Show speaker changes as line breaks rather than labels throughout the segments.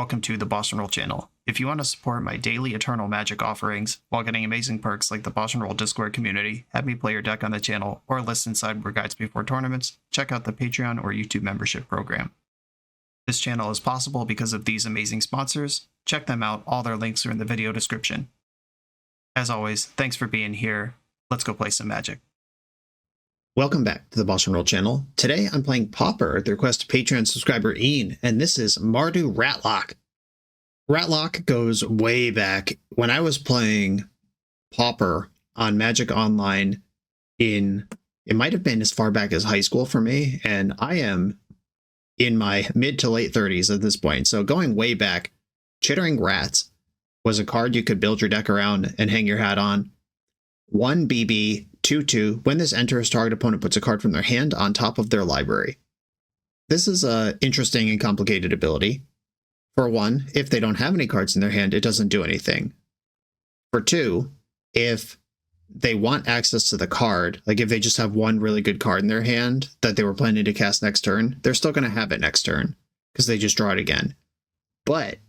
welcome to the BoshNRoll channel. If you want to support my daily Eternal Magic offerings while getting amazing perks like the BoshNRoll Discord community, have me play your deck on the channel, or listen sideboard guides before tournaments, check out the Patreon or YouTube membership program. This channel is possible because of these amazing sponsors. Check them out, all their links are in the video description. As always, thanks for being here. Let's go play some Magic.
Welcome back to the BoshNRoll channel. Today I'm playing Pauper at the request of Patreon subscriber Ian, and this is Mardu RatLock. RatLock goes way back. When I was playing Pauper on Magic Online it might have been as far back as high school for me, and I am in my mid to late 30s at this point. So going way back, Chittering Rats was a card you could build your deck around and hang your hat on. 1 BB, 2/2. When this enters, target opponent puts a card from their hand on top of their library. This is a interesting and complicated ability. For 1, if they don't have any cards in their hand, it doesn't do anything. For 2, if they want access to the card, like if they just have one really good card in their hand that they were planning to cast next turn, they're still going to have it next turn because they just draw it again. But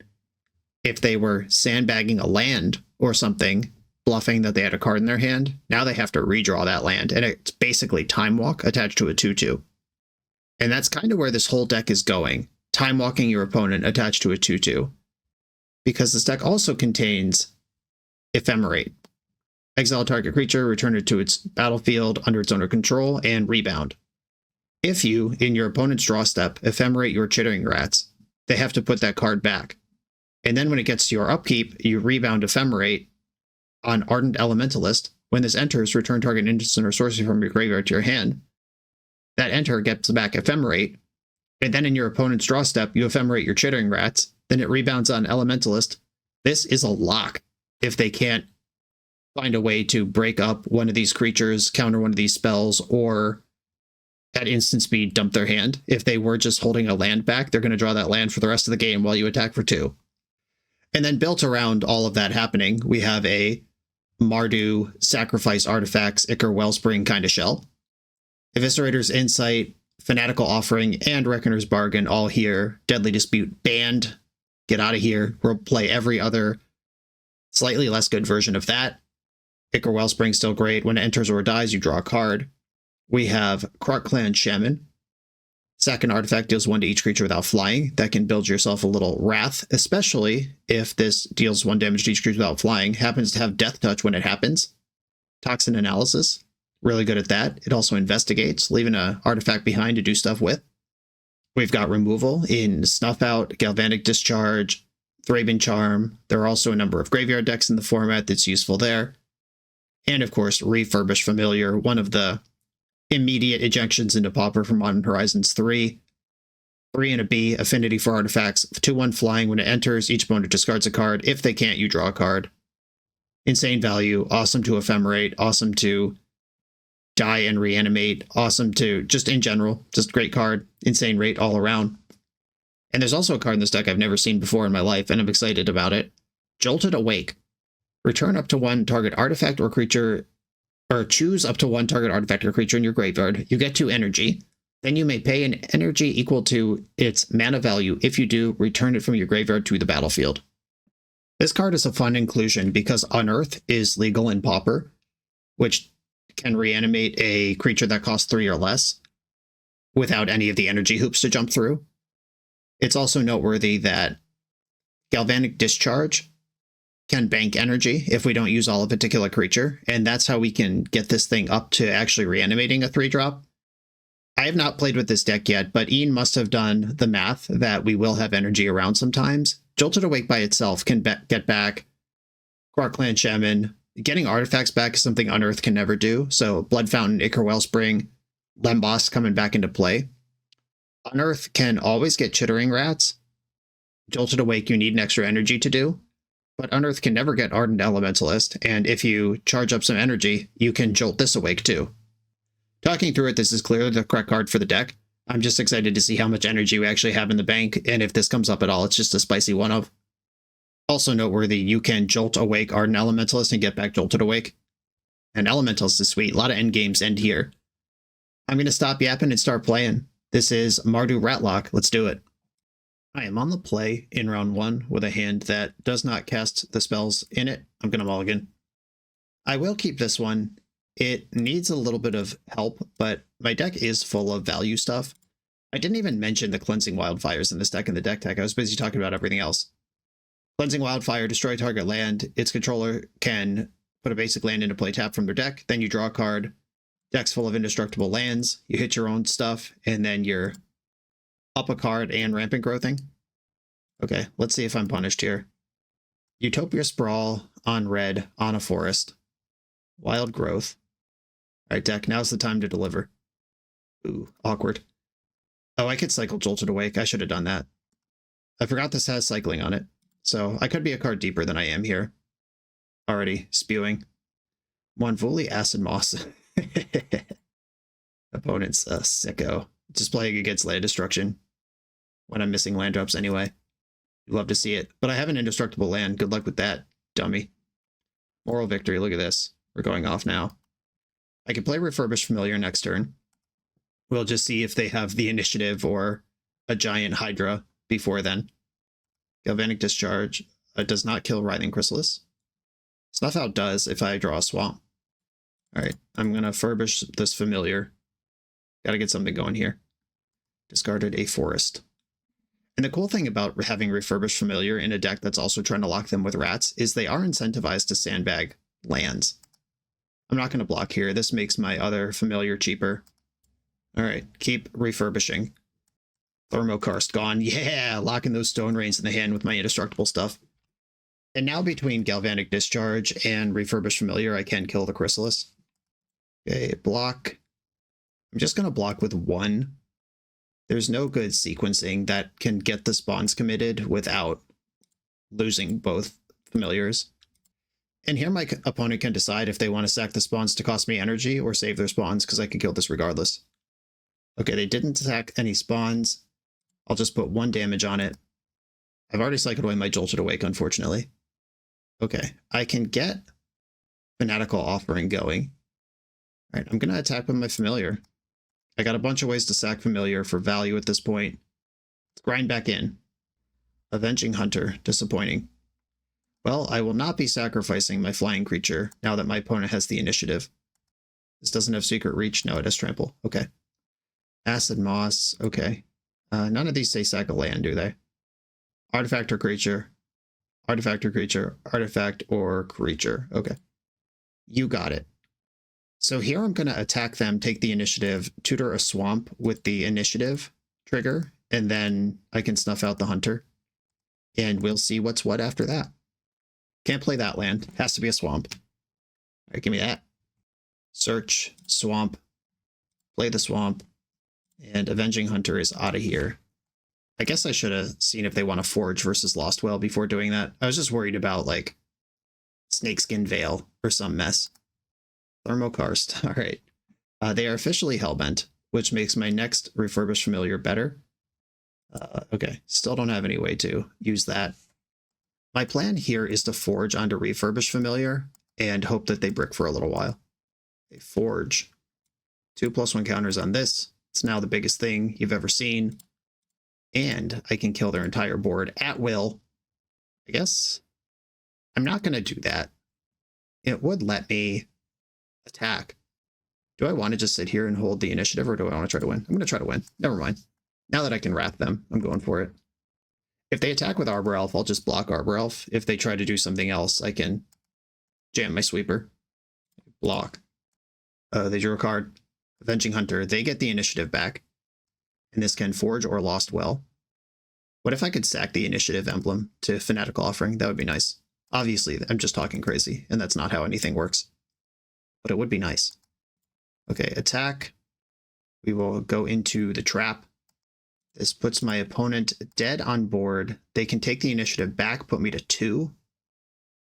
if they were sandbagging a land or something, bluffing that they had a card in their hand, now they have to redraw that land, and it's basically Time Walk attached to a 2/2. And that's kind of where this whole deck is going, time walking your opponent attached to a 2/2. Because this deck also contains Ephemerate. Exile target creature, return it to its battlefield under its owner control, and rebound. If you, in your opponent's draw step, Ephemerate your Chittering Rats, they have to put that card back. And then when it gets to your upkeep, you rebound Ephemerate on Ardent Elementalist. When this enters, return target instant or sorcery from your graveyard to your hand. That enter gets back Ephemerate, and then in your opponent's draw step, you Ephemerate your Chittering Rats, then it rebounds on Elementalist. This is a lock if they can't find a way to break up one of these creatures, counter one of these spells, or at instant speed dump their hand. If they were just holding a land back, they're going to draw that land for the rest of the game while you attack for 2. And then built around all of that happening, we have a Mardu Sacrifice Artifacts Ichor Wellspring kind of shell. Eviscerator's Insight, Fanatical Offering, and Reckoner's Bargain all here. Deadly Dispute banned. Get out of here. We'll play every other slightly less good version of that. Ichor Wellspring still great. When it enters or dies, you draw a card. We have Krark Clan Shaman. Sack an artifact, deals 1 to each creature without flying. That can build yourself a little wrath, especially if this deals 1 damage to each creature without flying. Happens to have Death Touch when it happens. Toxin Analysis, really good at that. It also investigates, leaving an artifact behind to do stuff with. We've got removal in Snuff Out, Galvanic Discharge, Thraben Charm. There are also a number of graveyard decks in the format that's useful there. And of course, Refurbish Familiar, one of the immediate ejections into Pauper from Modern Horizons 3. 3 and a B, Affinity for artifacts, 2/1 flying. When it enters, each opponent discards a card. If they can't, you draw a card. Insane value, awesome to Ephemerate, awesome to die and reanimate, awesome to, just in general, just great card. Insane rate all around. And there's also a card in this deck I've never seen before in my life, and I'm excited about it. Jolted Awake. Return up to 1 target artifact or creature, or choose up to 1 target artifact or creature in your graveyard. You get 2 energy. Then you may pay an energy equal to its mana value. If you do, return it from your graveyard to the battlefield. This card is a fun inclusion because Unearth is legal in Pauper, which can reanimate a creature that costs 3 or less without any of the energy hoops to jump through. It's also noteworthy that Galvanic Discharge can bank energy if we don't use all of a particular creature, and that's how we can get this thing up to actually reanimating a 3-drop. I have not played with this deck yet, but Ian must have done the math that we will have energy around sometimes. Jolted Awake by itself can get back Krark Clan Shaman. Getting artifacts back is something Unearth can never do, so Blood Fountain, Ichor Wellspring, Lembas coming back into play. Unearth can always get Chittering Rats. Jolted Awake you need an extra energy to do. But Unearth can never get Ardent Elementalist, and if you charge up some energy, you can jolt this awake too. Talking through it, this is clearly the correct card for the deck. I'm just excited to see how much energy we actually have in the bank, and if this comes up at all, it's just a spicy one-of. Also noteworthy, you can jolt awake Ardent Elementalist and get back Jolted Awake. And Elementalist is sweet. A lot of endgames end here. I'm going to stop yapping and start playing. This is Mardu RatLock. Let's do it. I am on the play in round 1 with a hand that does not cast the spells in it. I'm going to mulligan. I will keep this one. It needs a little bit of help, but my deck is full of value stuff. I didn't even mention the Cleansing Wildfires in this deck in the deck tag. I was busy talking about everything else. Cleansing Wildfire, destroy target land. Its controller can put a basic land into play, tap from their deck. Then you draw a card. Deck's full of indestructible lands. You hit your own stuff, and then you're up a card and rampant growthing. Okay, let's see if I'm punished here. Utopia Sprawl on red on a forest. Wild Growth. All right, deck, now's the time to deliver. Ooh, awkward. Oh, I could cycle Jolted Awake. I should have done that. I forgot this has cycling on it, so I could be a card deeper than I am here. Already spewing. Monvuli Acid Moss. Opponent's a sicko. Just playing against land destruction when I'm missing land drops anyway. Love to see it. But I have an indestructible land. Good luck with that, dummy. Moral victory. Look at this. We're going off now. I can play Refurbished Familiar next turn. We'll just see if they have the initiative or a giant Hydra before then. Galvanic Discharge does not kill Writhing Chrysalis. Snuff Out does if I draw a swamp. Alright, I'm going to furbish this Familiar. Gotta get something going here. Discarded a Forest. And the cool thing about having Refurbished Familiar in a deck that's also trying to lock them with rats is they are incentivized to sandbag lands. I'm not going to block here. This makes my other Familiar cheaper. Alright, keep refurbishing. Thermokarst gone. Yeah, locking those Stone Rains in the hand with my indestructible stuff. And now between Galvanic Discharge and Refurbished Familiar, I can kill the Chrysalis. Okay, block. I'm just going to block with 1. There's no good sequencing that can get the spawns committed without losing both Familiars. And here my opponent can decide if they want to sack the spawns to cost me energy or save their spawns, because I can kill this regardless. Okay, they didn't sack any spawns. I'll just put 1 damage on it. I've already cycled away my Jolted Awake, unfortunately. Okay, I can get Fanatical Offering going. All right, I'm going to attack with my Familiar. I got a bunch of ways to sack Familiar for value at this point. Let's grind back in. Avenging Hunter, disappointing. Well, I will not be sacrificing my flying creature now that my opponent has the initiative. This doesn't have Secret Reach. No, it has Trample. Okay. Acid Moss. Okay. None of these say sack a land, do they? Artifact or creature. Artifact or creature. Artifact or creature. Okay. You got it. So here I'm going to attack them, take the initiative, tutor a swamp with the initiative trigger, and then I can snuff out the hunter. And we'll see what's what after that. Can't play that land. Has to be a swamp. All right, give me that. Search, swamp, play the swamp, and Avenging Hunter is out of here. I guess I should have seen if they want to Forge versus Lost Well before doing that. I was just worried about, like, Snakeskin Veil or some mess. Thermokarst. All right. They are officially Hellbent, which makes my next Refurbished Familiar better. Okay, still don't have any way to use that. My plan here is to Forge onto Refurbished Familiar and hope that they brick for a little while. They Forge. 2+1 counters on this. It's now the biggest thing you've ever seen. And I can kill their entire board at will. I guess I'm not going to do that. It would let me attack. Do I want to just sit here and hold the initiative, or do I want to try to win? I'm going to try to win. Never mind. Now that I can wrap them, I'm going for it. If they attack with Arbor Elf, I'll just block Arbor Elf. If they try to do something else, I can jam my sweeper. Block. They drew a card. Avenging Hunter. They get the initiative back. And this can Forge or Lost Well. What if I could sack the initiative emblem to Fanatical Offering? That would be nice. Obviously, I'm just talking crazy, and that's not how anything works. But it would be nice. Okay, attack. We will go into the trap. This puts my opponent dead on board. They can take the initiative back, put me to 2.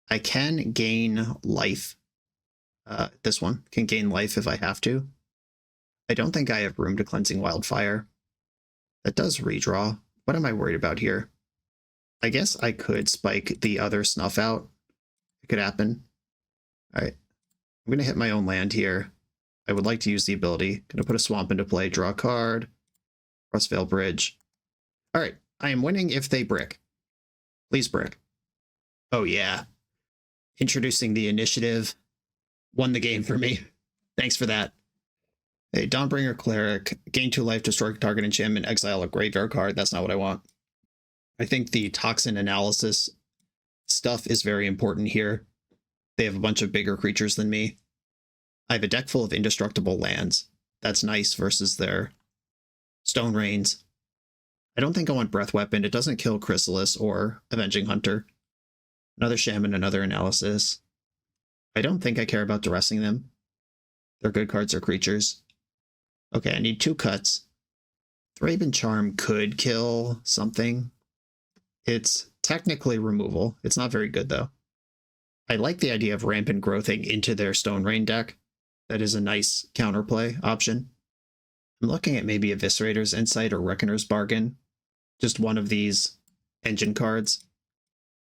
I can gain life. This one can gain life if I have to. I don't think I have room to Cleansing Wildfire. That does redraw. What am I worried about here? I guess I could spike the other Snuff Out. It could happen. All right. I'm going to hit my own land here. I would like to use the ability. Going to put a swamp into play, draw a card. Crossvale Bridge. All right. I am winning if they brick. Please brick. Oh yeah. Introducing the initiative. Won the game for me. Thanks for that. Hey, Dawnbringer Cleric. Gain 2 life, destroy target enchantment, exile a graveyard card. That's not what I want. I think the toxin analysis stuff is very important here. They have a bunch of bigger creatures than me. I have a deck full of indestructible lands. That's nice versus their Stone Rains. I don't think I want Breath Weapon. It doesn't kill Chrysalis or Avenging Hunter. Another Shaman, another Analysis. I don't think I care about duressing them. They're good cards or creatures. Okay, I need 2 cuts. Thraben Charm could kill something. It's technically removal. It's not very good, though. I like the idea of Rampant Growthing into their Stone Rain deck. That is a nice counterplay option. I'm looking at maybe Eviscerator's Insight or Reckoner's Bargain. Just one of these engine cards.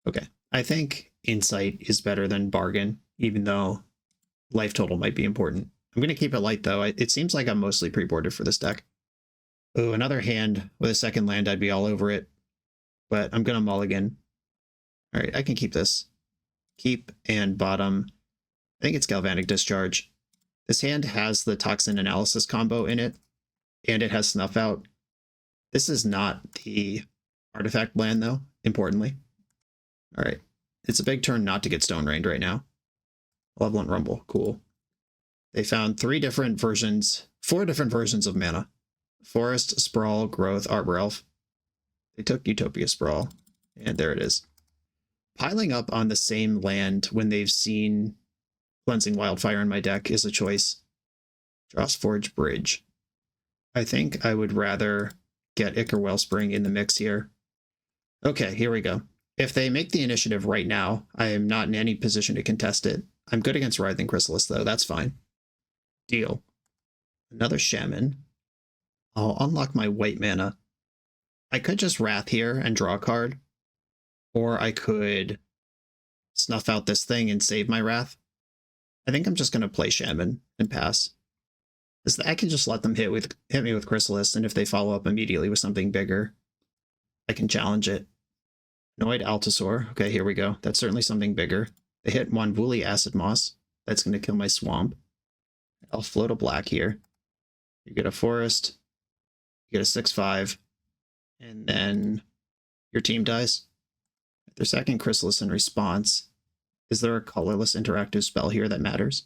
Okay, I think Insight is better than Bargain, even though life total might be important. I'm going to keep it light, though. It seems like I'm mostly pre-boarded for this deck. Oh, another hand with a second land, I'd be all over it. But I'm going to mulligan. All right, I can keep this. Keep and bottom. I think it's Galvanic Discharge. This hand has the Toxin Analysis combo in it, and it has Snuff Out. This is not the artifact land, though, importantly. All right, it's a big turn not to get Stone Rained right now. Malevolent Rumble, cool. They found 4 different versions of mana. Forest, Sprawl, Growth, Arbor Elf. They took Utopia Sprawl, and there it is. Piling up on the same land when they've seen Cleansing Wildfire in my deck is a choice. Drossforge Bridge. I think I would rather get Ichor Wellspring in the mix here. Okay, here we go. If they make the initiative right now, I am not in any position to contest it. I'm good against Writhing Chrysalis, though. That's fine. Deal. Another Shaman. I'll unlock my white mana. I could just Wrath here and draw a card. Or I could snuff out this thing and save my Wrath. I think I'm just going to play Shaman and pass. I can just let them hit me with Chrysalis, and if they follow up immediately with something bigger, I can challenge it. Annoyed Altasaur. Okay, here we go. That's certainly something bigger. They hit Wanvuli Acid Moss. That's going to kill my Swamp. I'll float a black here. You get a Forest. You get a 6/5. And then your team dies. Their second Chrysalis in response. Is there a colorless interactive spell here that matters?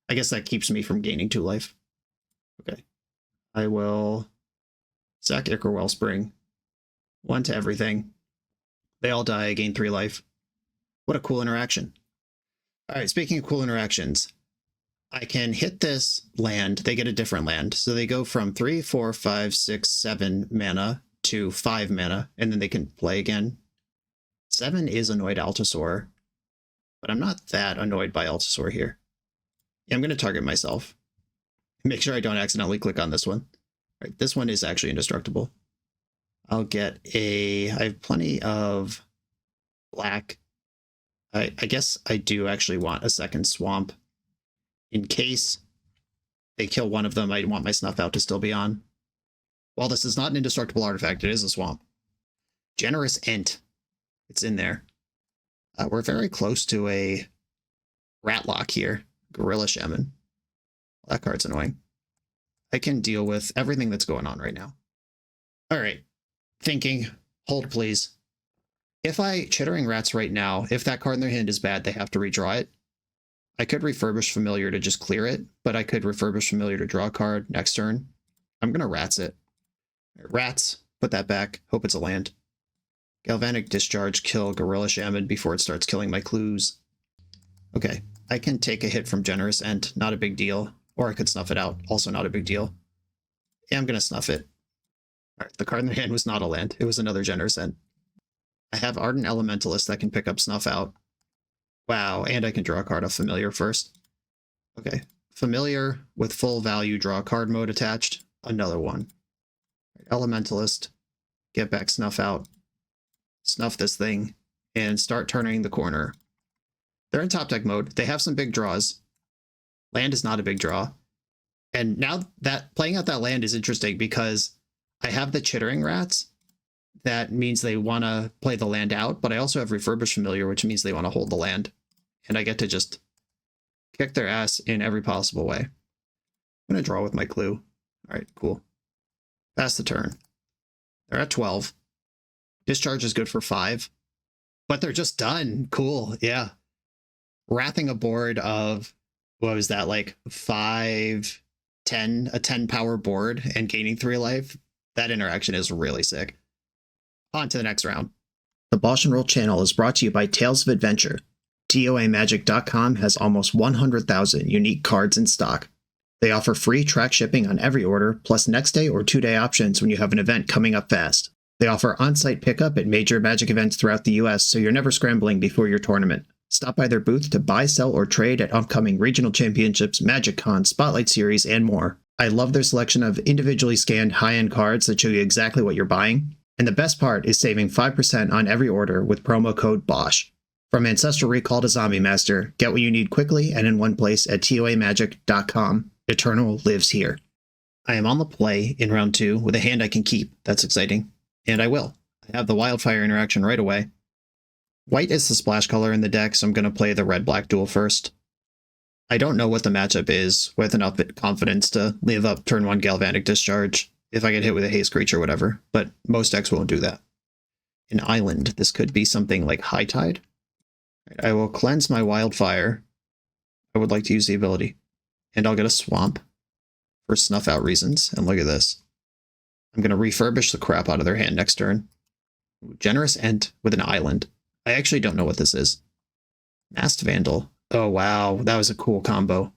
I guess that keeps me from gaining 2 life. Okay. I will sack Ichor Wellspring. 1 to everything. They all die, I gain 3 life. What a cool interaction. Alright, speaking of cool interactions, I can hit this land, they get a different land. So they go from 3, 4, 5, 6, 7 mana to 5 mana, and then they can play again. 7 is Annoyed Altasaur, but I'm not that annoyed by Altasaur here. Yeah, I'm going to target myself. Make sure I don't accidentally click on this one. All right, this one is actually indestructible. I'll get I have plenty of black. I guess I do actually want a second Swamp. In case they kill one of them, I want my Snuff Out to still be on. While this is not an indestructible artifact, it is a Swamp. Generous Ent. It's in there. We're very close to a RatLock here. Gorilla Shaman. That card's annoying. I can deal with everything that's going on right now. All right. Thinking. Hold, please. If I Chittering Rats right now, if that card in their hand is bad, they have to redraw it. I could Refurbish Familiar to just clear it, but I could Refurbish Familiar to draw a card next turn. I'm going to Rats it. Rats. Put that back. Hope it's a land. Galvanic Discharge, kill Gorilla Shaman before it starts killing my clues. Okay, I can take a hit from Generous Ent, not a big deal. Or I could snuff it out, also not a big deal. Yeah, I'm going to snuff it. Alright, the card in the hand was not a land, it was another Generous Ent. I have Ardent Elementalist that can pick up Snuff Out. Wow, and I can draw a card off Familiar first. Okay, Familiar with full value draw a card mode attached, another one. Elementalist, get back Snuff Out. Snuff this thing, and start turning the corner. They're in top deck mode. They have some big draws. Land is not a big draw. And now that playing out that land is interesting because I have the Chittering Rats, that means they want to play the land out, but I also have Refurbished Familiar, which means they want to hold the land. And I get to just kick their ass in every possible way. I'm going to draw with my clue. All right, cool. Pass the turn. They're at 12. Discharge is good for 5. But they're just done. Cool, yeah. Wrathing a board of, what was that, like 5, 10, a 10 power board and gaining 3 life. That interaction is really sick. On to the next round. The BoshNRoll channel is brought to you by Tales of Adventure. TOAMagic.com has almost 100,000 unique cards in stock. They offer free track shipping on every order, plus next day or 2-day options when you have an event coming up fast. They offer on-site pickup at major Magic events throughout the US, so you're never scrambling before your tournament. Stop by their booth to buy, sell, or trade at upcoming regional championships, Magic Con, Spotlight Series, and more. I love their selection of individually scanned high-end cards that show you exactly what you're buying. And the best part is saving 5% on every order with promo code BOSH. From Ancestral Recall to Zombie Master, get what you need quickly and in one place at TOAMagic.com. Eternal lives here. I am on the play in round 2 with a hand I can keep. That's exciting. And I will. I have the Wildfire interaction right away. White is the splash color in the deck, so I'm going to play the red-black duel first. I don't know what the matchup is with enough confidence to leave up turn 1 Galvanic Discharge if I get hit with a haste creature or whatever, but most decks won't do that. An island. This could be something like High Tide. I will cleanse my Wildfire. I would like to use the ability. And I'll get a Swamp for snuff out reasons. And look at this. I'm going to refurbish the crap out of their hand next turn. Generous Ent with an island. I actually don't know what this is. Masked Vandal. Oh, wow. That was a cool combo.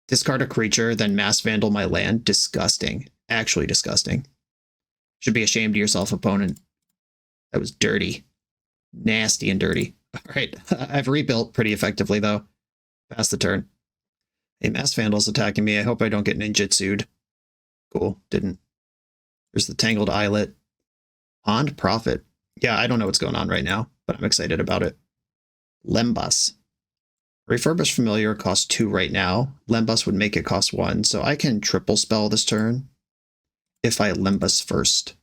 Discard a creature, then Masked Vandal my land. Disgusting. Actually disgusting. Should be ashamed of yourself, opponent. That was dirty. Nasty and dirty. All right. I've rebuilt pretty effectively, though. Pass the turn. Hey, Masked Vandal's attacking me. I hope I don't get ninjutsu'd. Cool. Didn't. There's the Tangled Islet. Pond Prophet. Yeah, I don't know what's going on right now, but I'm excited about it. Lembas. Refurbished Familiar costs 2 right now. Lembas would make it cost 1, so I can triple spell this turn if I Lembas first.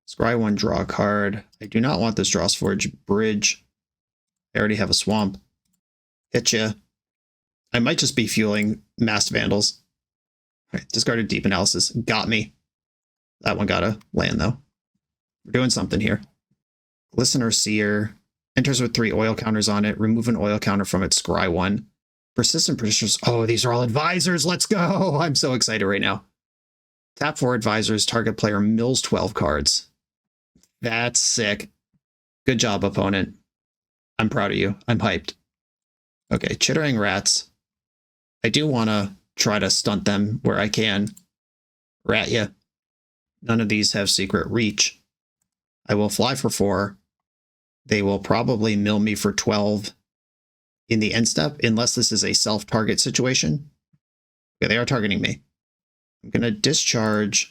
Scry 1, draw a card. I do not want this Drawsforge Bridge. I already have a Swamp. Hit ya. I might just be fueling Masked Vandals. All right, discarded Deep Analysis. Got me. That one got a land, though. We're doing something here. Glistener Seer. Enters with 3 oil counters on it. Remove an oil counter from it. Scry 1. Persistent Petitioners. Oh, these are all advisors. Let's go. I'm so excited right now. Tap 4 advisors. Target player mills 12 cards. That's sick. Good job, opponent. I'm proud of you. I'm hyped. Okay, Chittering Rats. I do want to try to stunt them where I can. Rat ya. None of these have Secret Reach. I will fly for 4. They will probably mill me for 12 in the end step, unless this is a self-target situation. Okay, they are targeting me. I'm going to discharge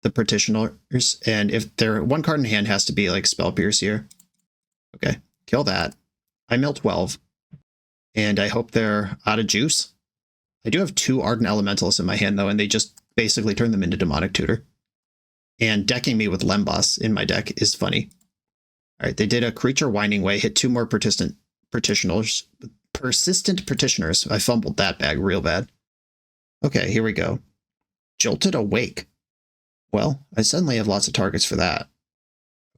the Petitioners, and if they're 1 card in hand has to be like Spell Pierce here. Okay, kill that. I mill 12, and I hope they're out of juice. I do have 2 Ardent Elementalists in my hand, though, and they just basically turn them into Demonic Tutor. And decking me with Lembas in my deck is funny. All right, they did a Creature Winding Way, hit 2 more Persistent Petitioners. I fumbled that bag real bad. Okay, here we go. Jolted Awake. Well, I suddenly have lots of targets for that.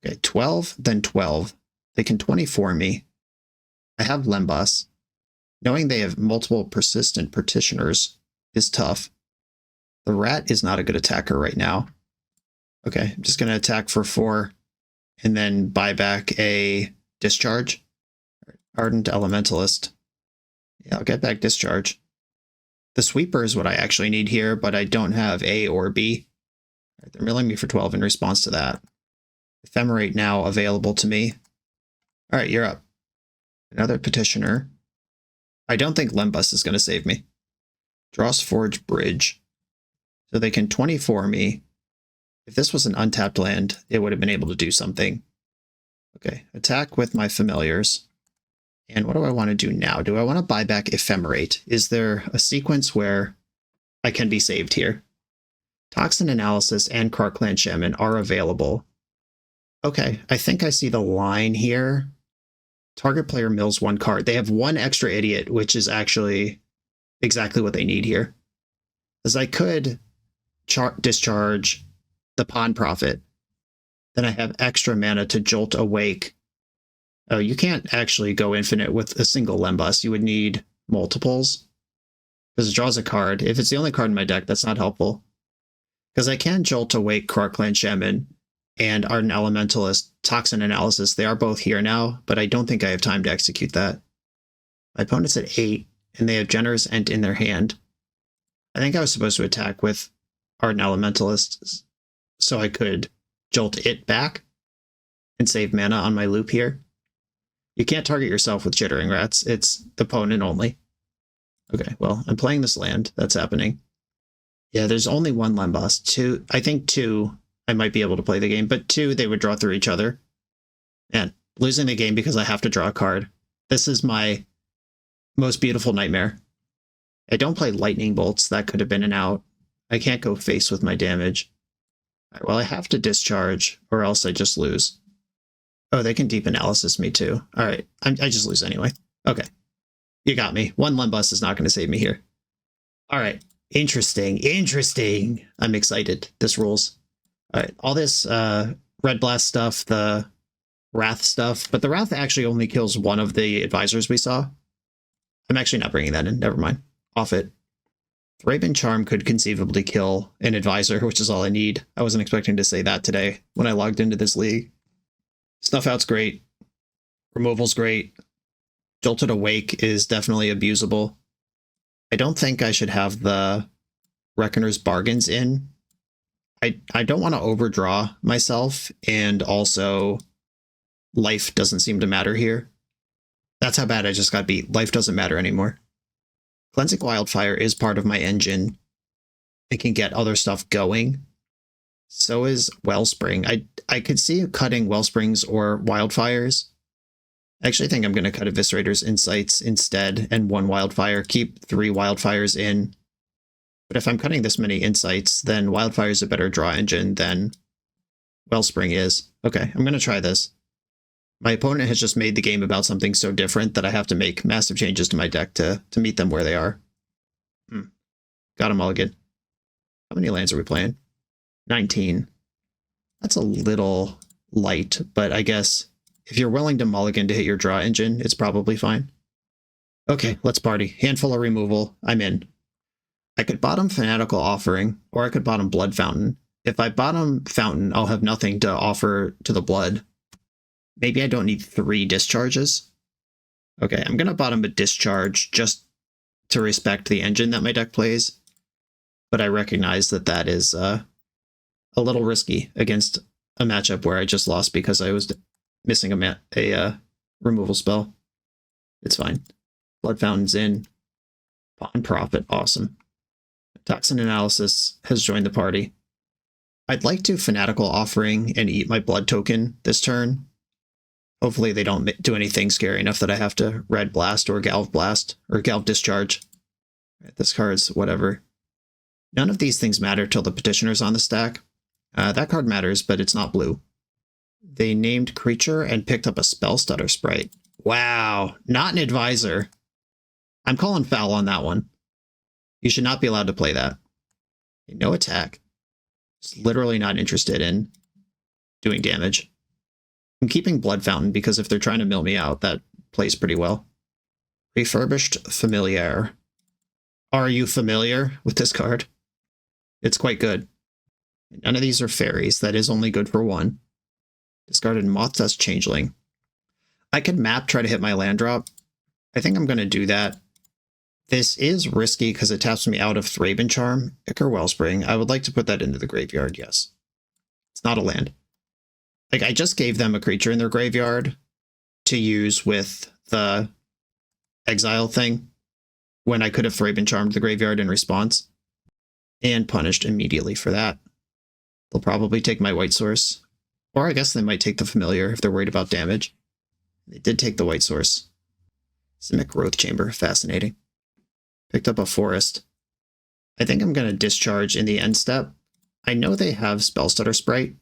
Okay, 12, then 12. They can 24 me. I have Lembas. Knowing they have multiple Persistent Petitioners is tough. The Rat is not a good attacker right now. Okay, I'm just going to attack for 4 and then buy back a Discharge. Ardent Elementalist. Yeah, I'll get back Discharge. The Sweeper is what I actually need here, but I don't have A or B. Right, they're milling me for 12 in response to that. Ephemerate now available to me. All right, you're up. Another Petitioner. I don't think Lembas is going to save me. Drawsforge Bridge. So they can 24 me. If this was an untapped land, it would have been able to do something. Okay, attack with my familiars. And what do I want to do now? Do I want to buy back Ephemerate? Is there a sequence where I can be saved here? Toxin Analysis and Karkland Shaman are available. Okay, I think I see the line here. Target player mills 1 card. They have 1 extra idiot, which is actually exactly what they need here. As I could discharge the Pawn Prophet. Then I have extra mana to Jolt Awake. Oh, you can't actually go infinite with a single Lembas. You would need multiples. Because it draws a card. If it's the only card in my deck, that's not helpful. Because I can Jolt Awake Krark-Clan Shaman and Ardent Elementalist Toxin Analysis. They are both here now, but I don't think I have time to execute that. My opponent's at 8, and they have Generous Ent in their hand. I think I was supposed to attack with Ardent Elementalist so I could Jolt it back and save mana on my loop here. You can't target yourself with Chittering Rats. It's opponent only. Okay, well, I'm playing this land. That's happening. Yeah, there's only 1 Lembas. 2, I think 2, I might be able to play the game, but 2, they would draw through each other. And losing the game because I have to draw a card. This is my most beautiful nightmare. I don't play Lightning Bolts. That could have been an out. I can't go face with my damage. All right, well, I have to discharge, or else I just lose. Oh, they can Deep Analysis me too. All right, I just lose anyway. Okay, you got me. 1 Lembas is not going to save me here. All right, interesting. I'm excited. This rules. All right, all this Red Blast stuff, the Wrath stuff, but the Wrath actually only kills 1 of the advisors we saw. I'm actually not bringing that in. Never mind. Off it. Thraben Charm could conceivably kill an advisor, which is all I need. I wasn't expecting to say that today when I logged into this league. Snuff Out's great. Removal's great. Jolted Awake is definitely abusable. I don't think I should have the Reckoner's Bargains in. I don't want to overdraw myself, and also life doesn't seem to matter here. That's how bad I just got beat. Life doesn't matter anymore. Cleansing Wildfire is part of my engine. It can get other stuff going. So is Wellspring. I could see cutting Wellsprings or Wildfires. I actually think I'm going to cut Eviscerator's Insights instead and 1 Wildfire. Keep 3 Wildfires in. But if I'm cutting this many Insights, then Wildfire is a better draw engine than Wellspring is. Okay, I'm going to try this. My opponent has just made the game about something so different that I have to make massive changes to my deck to meet them where they are. Got a mulligan. How many lands are we playing? 19. That's a little light, but I guess if you're willing to mulligan to hit your draw engine, it's probably fine. Okay, let's party. Handful of removal. I'm in. I could bottom Fanatical Offering, or I could bottom Blood Fountain. If I bottom Fountain, I'll have nothing to offer to the Blood. Maybe I don't need 3 discharges. Okay, I'm going to bottom a discharge just to respect the engine that my deck plays. But I recognize that that is a little risky against a matchup where I just lost because I was missing a removal spell. It's fine. Blood Fountain's in. Pawn Prophet, awesome. Toxin Analysis has joined the party. I'd like to Fanatical Offering and eat my blood token this turn. Hopefully they don't do anything scary enough that I have to Red Blast or Galv Blast or Galv Discharge. This card's whatever. None of these things matter till the Petitioner's on the stack. That card matters, but it's not blue. They named creature and picked up a Spell Stutter Sprite. Wow, not an advisor. I'm calling foul on that one. You should not be allowed to play that. No attack. Just literally not interested in doing damage. I'm keeping Blood Fountain because if they're trying to mill me out, that plays pretty well. Refurbished Familiar. Are you familiar with this card? It's quite good. None of these are fairies. That is only good for 1. Discarded Moth's Changeling. I could map, try to hit my land drop. I think I'm going to do that. This is risky because it taps me out of Thraben Charm, Ichor Wellspring. I would like to put that into the graveyard, yes. It's not a land. Like, I just gave them a creature in their graveyard to use with the exile thing when I could have Thraben Charmed the graveyard in response and punished immediately for that. They'll probably take my white source, or I guess they might take the familiar if they're worried about damage. They did take the white source. Simic Growth Chamber, fascinating. Picked up a forest. I think I'm going to discharge in the end step. I know they have Spell Stutter Sprite,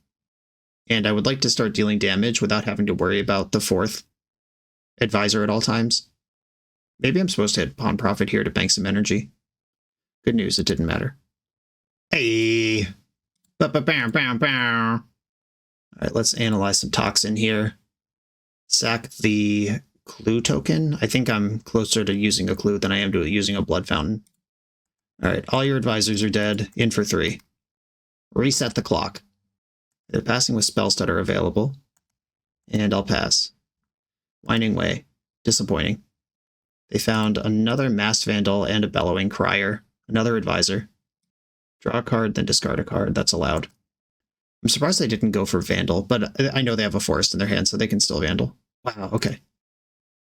and I would like to start dealing damage without having to worry about the 4th advisor at all times. Maybe I'm supposed to hit Pawn Profit here to bank some energy. Good news, it didn't matter. Hey! Ba-ba-bam-bam-bam! Alright, let's analyze some toxin here. Sack the clue token. I think I'm closer to using a clue than I am to using a blood fountain. Alright, all your advisors are dead. In for 3. Reset the clock. They're passing with spell stutter available. And I'll pass. Winding Way. Disappointing. They found another Masked Vandal and a Bellowing Crier. Another advisor. Draw a card, then discard a card. That's allowed. I'm surprised they didn't go for Vandal, but I know they have a forest in their hand, so they can still Vandal. Wow, okay.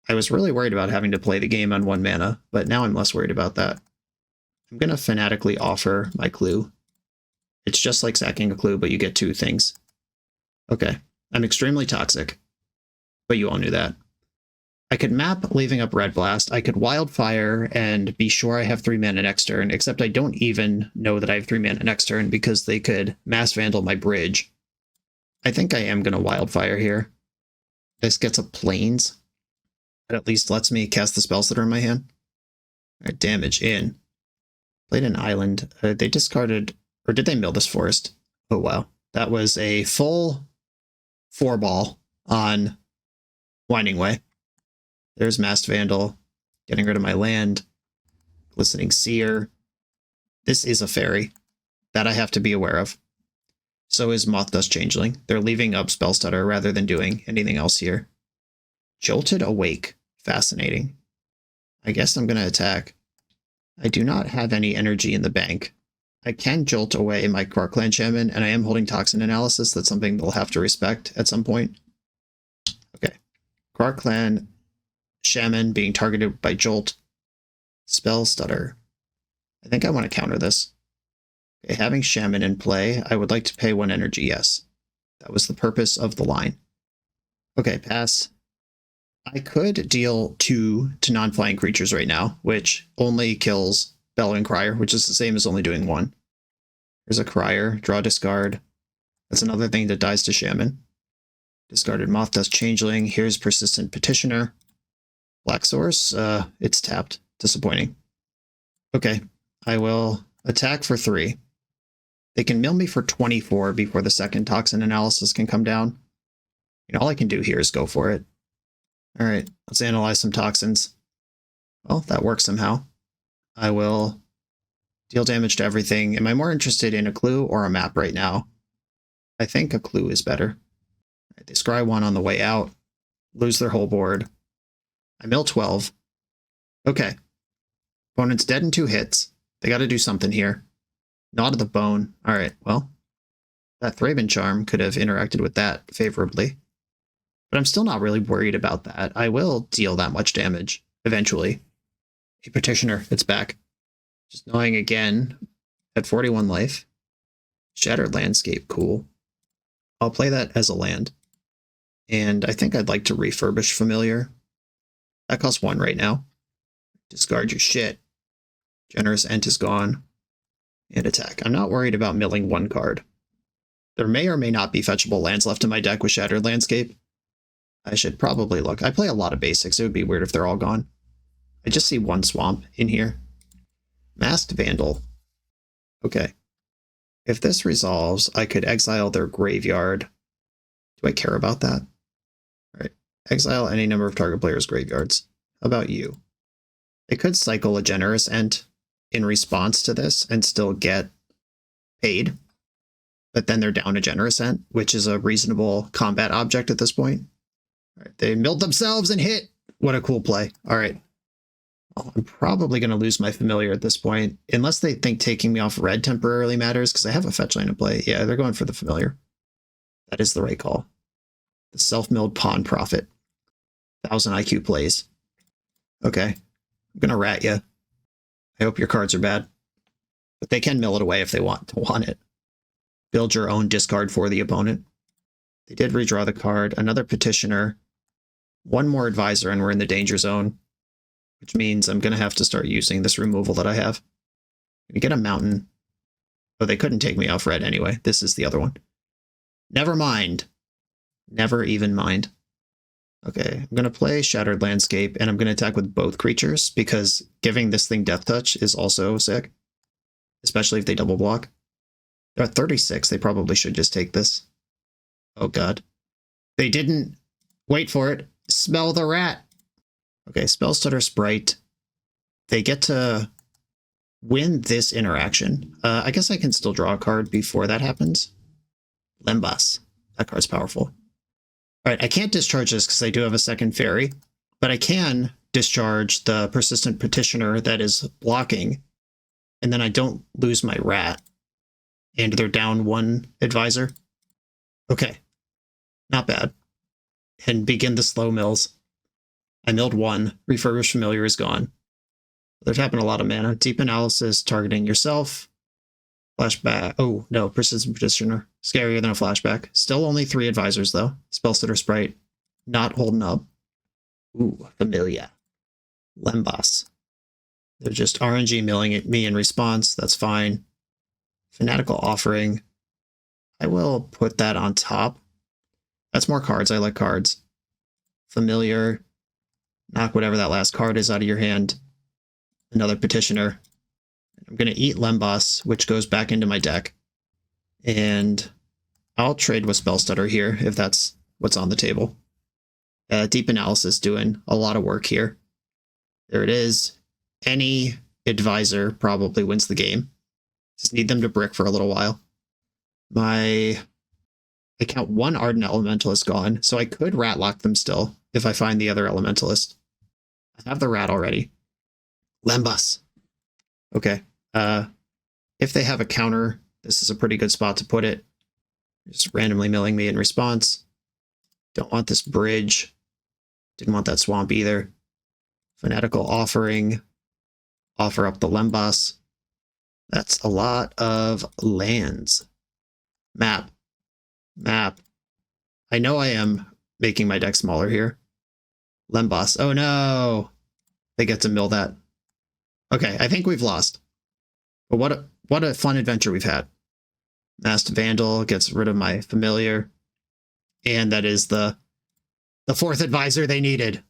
I was really worried about having to play the game on 1 mana, but now I'm less worried about that. I'm going to fanatically offer my clue. It's just like sacking a clue, but you get 2 things. Okay, I'm extremely toxic, but you all knew that. I could map leaving up Red Blast. I could Wildfire and be sure I have 3 mana next turn, except I don't even know that I have 3 mana next turn because they could Mass Vandal my bridge. I think I am going to Wildfire here. This gets a Plains. It at least lets me cast the spells that are in my hand. All right, damage in. Played an island. They discarded, or did they mill this forest? Oh, wow. That was a full 4-ball on Winding Way. There's Masked Vandal, getting rid of my land. Glistening Seer. This is a fairy that I have to be aware of. So is Moth Dust Changeling. They're leaving up Spell Stutter rather than doing anything else here. Jolted Awake. Fascinating. I guess I'm going to attack. I do not have any energy in the bank. I can jolt away my Clan Shaman, and I am holding Toxin Analysis. That's something they'll have to respect at some point. Okay. Clan Shaman being targeted by Jolt. Spell Stutter. I think I want to counter this. Okay, having Shaman in play, I would like to pay 1 energy, yes. That was the purpose of the line. Okay, pass. I could deal 2 to non-flying creatures right now, which only kills Bellowing Crier, which is the same as only doing 1. There's a Crier, draw, discard. That's another thing that dies to Shaman. Discarded Moth Dust Changeling. Here's Persistent Petitioner. Black Source, it's tapped. Disappointing. Okay, I will attack for 3. They can mill me for 24 before the second Toxin Analysis can come down. And all I can do here is go for it. All right, let's analyze some toxins. Well, that works somehow. I will deal damage to everything. Am I more interested in a clue or a map right now? I think a clue is better. All right, they scry 1 on the way out, lose their whole board. I mill 12. Okay. Opponent's dead in 2 hits. They got to do something here. Gnaw to the bone. All right, well, that Thraben Charm could have interacted with that favorably. But I'm still not really worried about that. I will deal that much damage eventually. A Petitioner, it's back. Just gnawing again at 41 life. Shattered Landscape, cool. I'll play that as a land. And I think I'd like to refurbish Familiar. That costs 1 right now. Discard your shit. Generous Ent is gone. And attack. I'm not worried about milling 1 card. There may or may not be fetchable lands left in my deck with Shattered Landscape. I should probably look. I play a lot of basics. It would be weird if they're all gone. I just see 1 swamp in here. Masked Vandal. Okay. If this resolves, I could exile their graveyard. Do I care about that? All right. Exile any number of target players' graveyards. How about you? They could cycle a Generous Ent in response to this and still get paid. But then they're down a Generous Ent, which is a reasonable combat object at this point. All right, they milled themselves and hit. What a cool play. All right. Well, I'm probably going to lose my Familiar at this point, unless they think taking me off red temporarily matters, because I have a fetch line to play. Yeah, they're going for the Familiar. That is the right call. The self-milled Pawn Profit. 1000 IQ plays. Okay. I'm going to rat you. I hope your cards are bad. But they can mill it away if they want it. Build your own discard for the opponent. They did redraw the card. Another Petitioner. 1 more Advisor, and we're in the danger zone. Which means I'm going to have to start using this removal that I have. We get a Mountain. Oh, they couldn't take me off red anyway. This is the other one. Never mind. Never even mind. Okay, I'm going to play Shattered Landscape, and I'm going to attack with both creatures, because giving this thing Death Touch is also sick. Especially if they double block. They're at 36, they probably should just take this. Oh god. They didn't. Wait for it. Smell the rat! Okay, Spell Stutter Sprite. They get to win this interaction. I guess I can still draw a card before that happens. Lembas. That card's powerful. Alright, I can't discharge this because I do have a second fairy, but I can discharge the Persistent Petitioner that is blocking, and then I don't lose my rat. And they're down 1 advisor. Okay, not bad. And begin the slow mills. I milled 1. Refurbished Familiar is gone. They're tapping a lot of mana. Deep Analysis, targeting yourself. Flashback. Oh, no. Persistent Petitioner. Scarier than a flashback. Still only 3 advisors, though. Spellstutter Sprite. Not holding up. Ooh, Familia. Lembas. They're just RNG milling at me in response. That's fine. Fanatical Offering. I will put that on top. That's more cards. I like cards. Familiar. Knock whatever that last card is out of your hand. Another Petitioner. I'm going to eat Lembas, which goes back into my deck. And I'll trade with Spellstutter here, if that's what's on the table. Deep Analysis doing a lot of work here. There it is. Any advisor probably wins the game. Just need them to brick for a little while. I count 1 Ardent Elementalist gone, so I could Ratlock them still if I find the other Elementalist. I have the rat already. Lembas. Okay. If they have a counter, this is a pretty good spot to put it. Just randomly milling me in response. Don't want this bridge. Didn't want that swamp either. Fanatical Offering. Offer up the Lembas. That's a lot of lands. Map. Map. I know I am making my deck smaller here. Lembas. Oh no! They get to mill that. Okay, I think we've lost. But what a fun adventure we've had. Masked Vandal gets rid of my Familiar. And that is the 4th advisor they needed.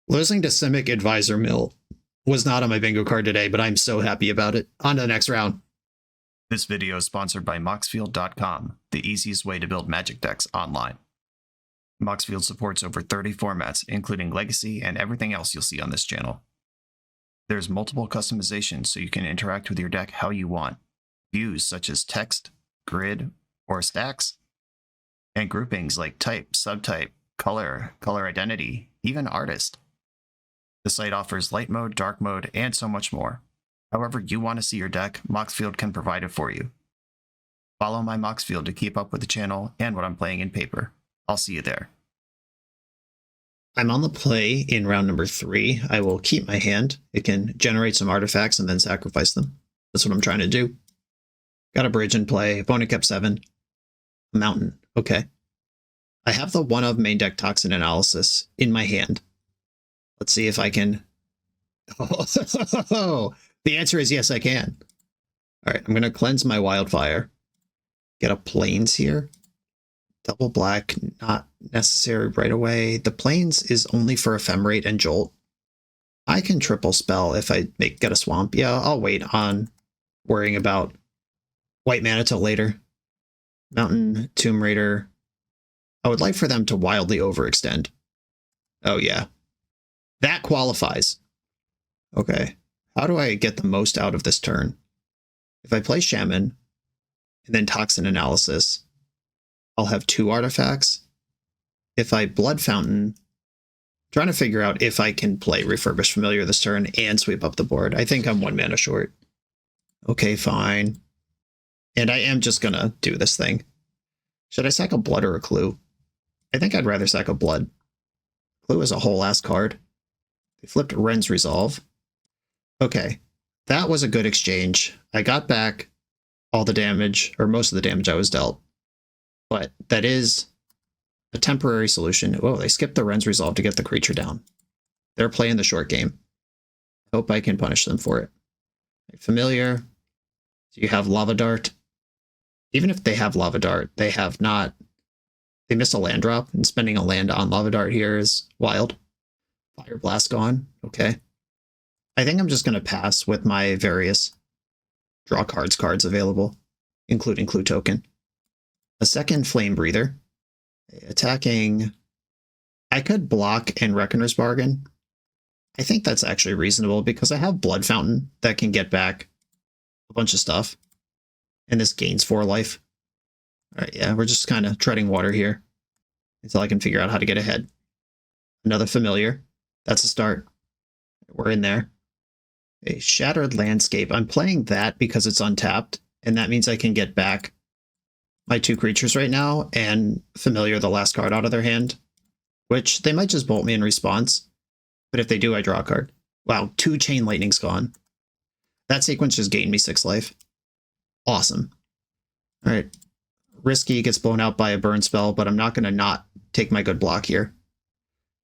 Losing to Simic Advisor Mill was not on my bingo card today, but I'm so happy about it. On to the next round.
This video is sponsored by Moxfield.com, the easiest way to build Magic decks online. Moxfield supports over 30 formats, including Legacy and everything else you'll see on this channel. There's multiple customizations so you can interact with your deck how you want. Views such as text, grid, or stacks. And groupings like type, subtype, color, color identity, even artist. The site offers light mode, dark mode, and so much more. However you want to see your deck, Moxfield can provide it for you. Follow my Moxfield to keep up with the channel and what I'm playing in paper. I'll see you there.
I'm on the play in round number 3. I will keep my hand. It can generate some artifacts and then sacrifice them. That's what I'm trying to do. Got a bridge in play. Opponent kept 7. Mountain. Okay. I have the 1 of main deck Toxin Analysis in my hand. Let's see if I can... Oh, the answer is yes, I can. All right, I'm going to cleanse my Wildfire. Get a Plains here. Double black, not necessary right away. The Plains is only for Ephemerate and Jolt. I can triple spell if I get a swamp. Yeah, I'll wait on worrying about white mana till later. Mountain, Tomb Raider. I would like for them to wildly overextend. Oh yeah. That qualifies. Okay. How do I get the most out of this turn? If I play Shaman, and then Toxin Analysis, I'll have 2 artifacts. If I Blood Fountain, I'm trying to figure out if I can play Refurbished Familiar this turn and sweep up the board. I think I'm 1 mana short. Okay, fine. And I am just gonna do this thing. Should I sack a Blood or a Clue? I think I'd rather sack a Blood. Clue is a whole ass card. They flipped Ren's Resolve. Okay, that was a good exchange. I got back all the damage, or most of the damage I was dealt. But that is a temporary solution. Whoa, they skipped the Ren's Resolve to get the creature down. They're playing the short game. Hope I can punish them for it. Familiar. So you have Lava Dart. Even if they have Lava Dart, they have not They missed a land drop, and spending a land on Lava Dart here is wild. Fire Blast gone. Okay. I think I'm just going to pass with my various draw cards available, including Clue Token. A second Flame Breather. Attacking. I could block and Reckoner's Bargain. I think that's actually reasonable because I have Blood Fountain that can get back a bunch of stuff. And this gains 4 life. Alright, yeah, we're just kind of treading water here until I can figure out how to get ahead. Another Familiar. That's a start. We're in there. A Shattered Landscape. I'm playing that because it's untapped, and that means I can get back my 2 creatures right now and Familiar the last card out of their hand, which they might just bolt me in response, but if they do, I draw a card. Wow, 2 Chain Lightning's gone. That sequence just gained me 6 life. Awesome. All right. Risky gets blown out by a burn spell, but I'm not going to not take my good block here.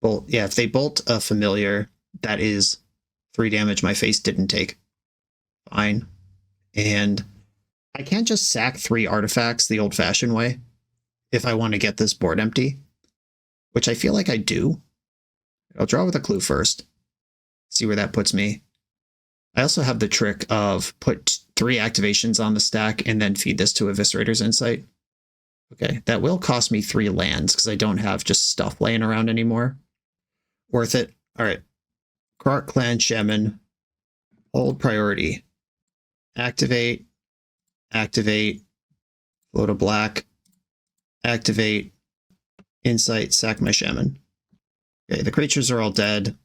Well, yeah, if they bolt a Familiar, that is 3 damage my face didn't take. Fine. And I can't just sack 3 artifacts the old-fashioned way if I want to get this board empty, which I feel like I do. I'll draw with a Clue first. See where that puts me. I also have the trick of put 3 activations on the stack and then feed this to Eviscerator's Insight. Okay, that will cost me 3 lands because I don't have just stuff laying around anymore. Worth it. All right. Krark Clan Shaman. Hold priority. Activate. Activate. Float a black. Activate. Insight. Sack my Shaman. Okay, the creatures are all dead.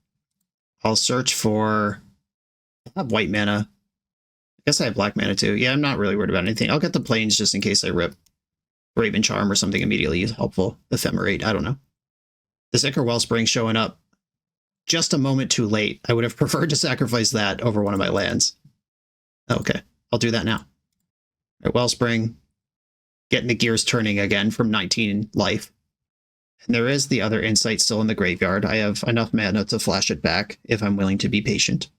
I'll search for... I have white mana. I guess I have black mana too. Yeah, I'm not really worried about anything. I'll get the planes just in case I rip Raven Charm or something immediately helpful. Ephemerate, I don't know. The Ichor Wellspring showing up just a moment too late. I would have preferred to sacrifice that over one of my lands. Okay, I'll do that now. All right, Wellspring. Getting the gears turning again from 19 life. And there is the other Insight still in the graveyard. I have enough mana to flash it back if I'm willing to be patient.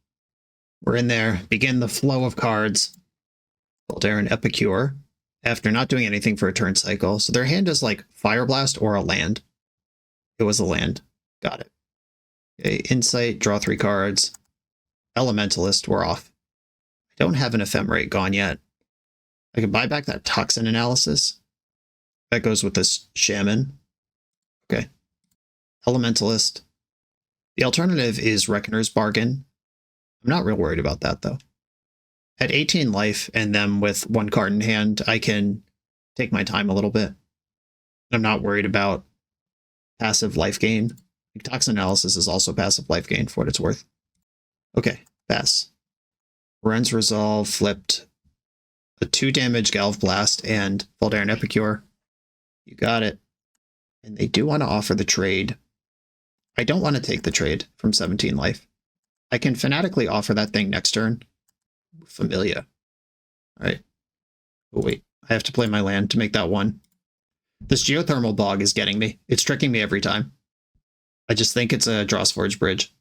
We're in there. Begin the flow of cards. Voldaren Epicure. After not doing anything for a turn cycle. So their hand is like Fire Blast or a land. It was a land. Got it. Okay, Insight, draw 3 cards. Elementalist, we're off. I don't have an Ephemerate gone yet. I can buy back that Toxin Analysis. That goes with this Shaman. Okay. Elementalist. The alternative is Reckoner's Bargain. I'm not real worried about that, though. At 18 life and them with 1 card in hand, I can take my time a little bit. I'm not worried about passive life gain. Toxin Analysis is also passive life gain for what it's worth. Okay, pass. Ren's Resolve flipped a 2 damage Galv Blast and Voldaren Epicure. You got it. And they do want to offer the trade. I don't want to take the trade from 17 life. I can fanatically offer that thing next turn. Familia. All right. Oh, wait. I have to play my land to make that 1. This Geothermal Bog is getting me. It's tricking me every time. I just think it's a Drossforge Bridge.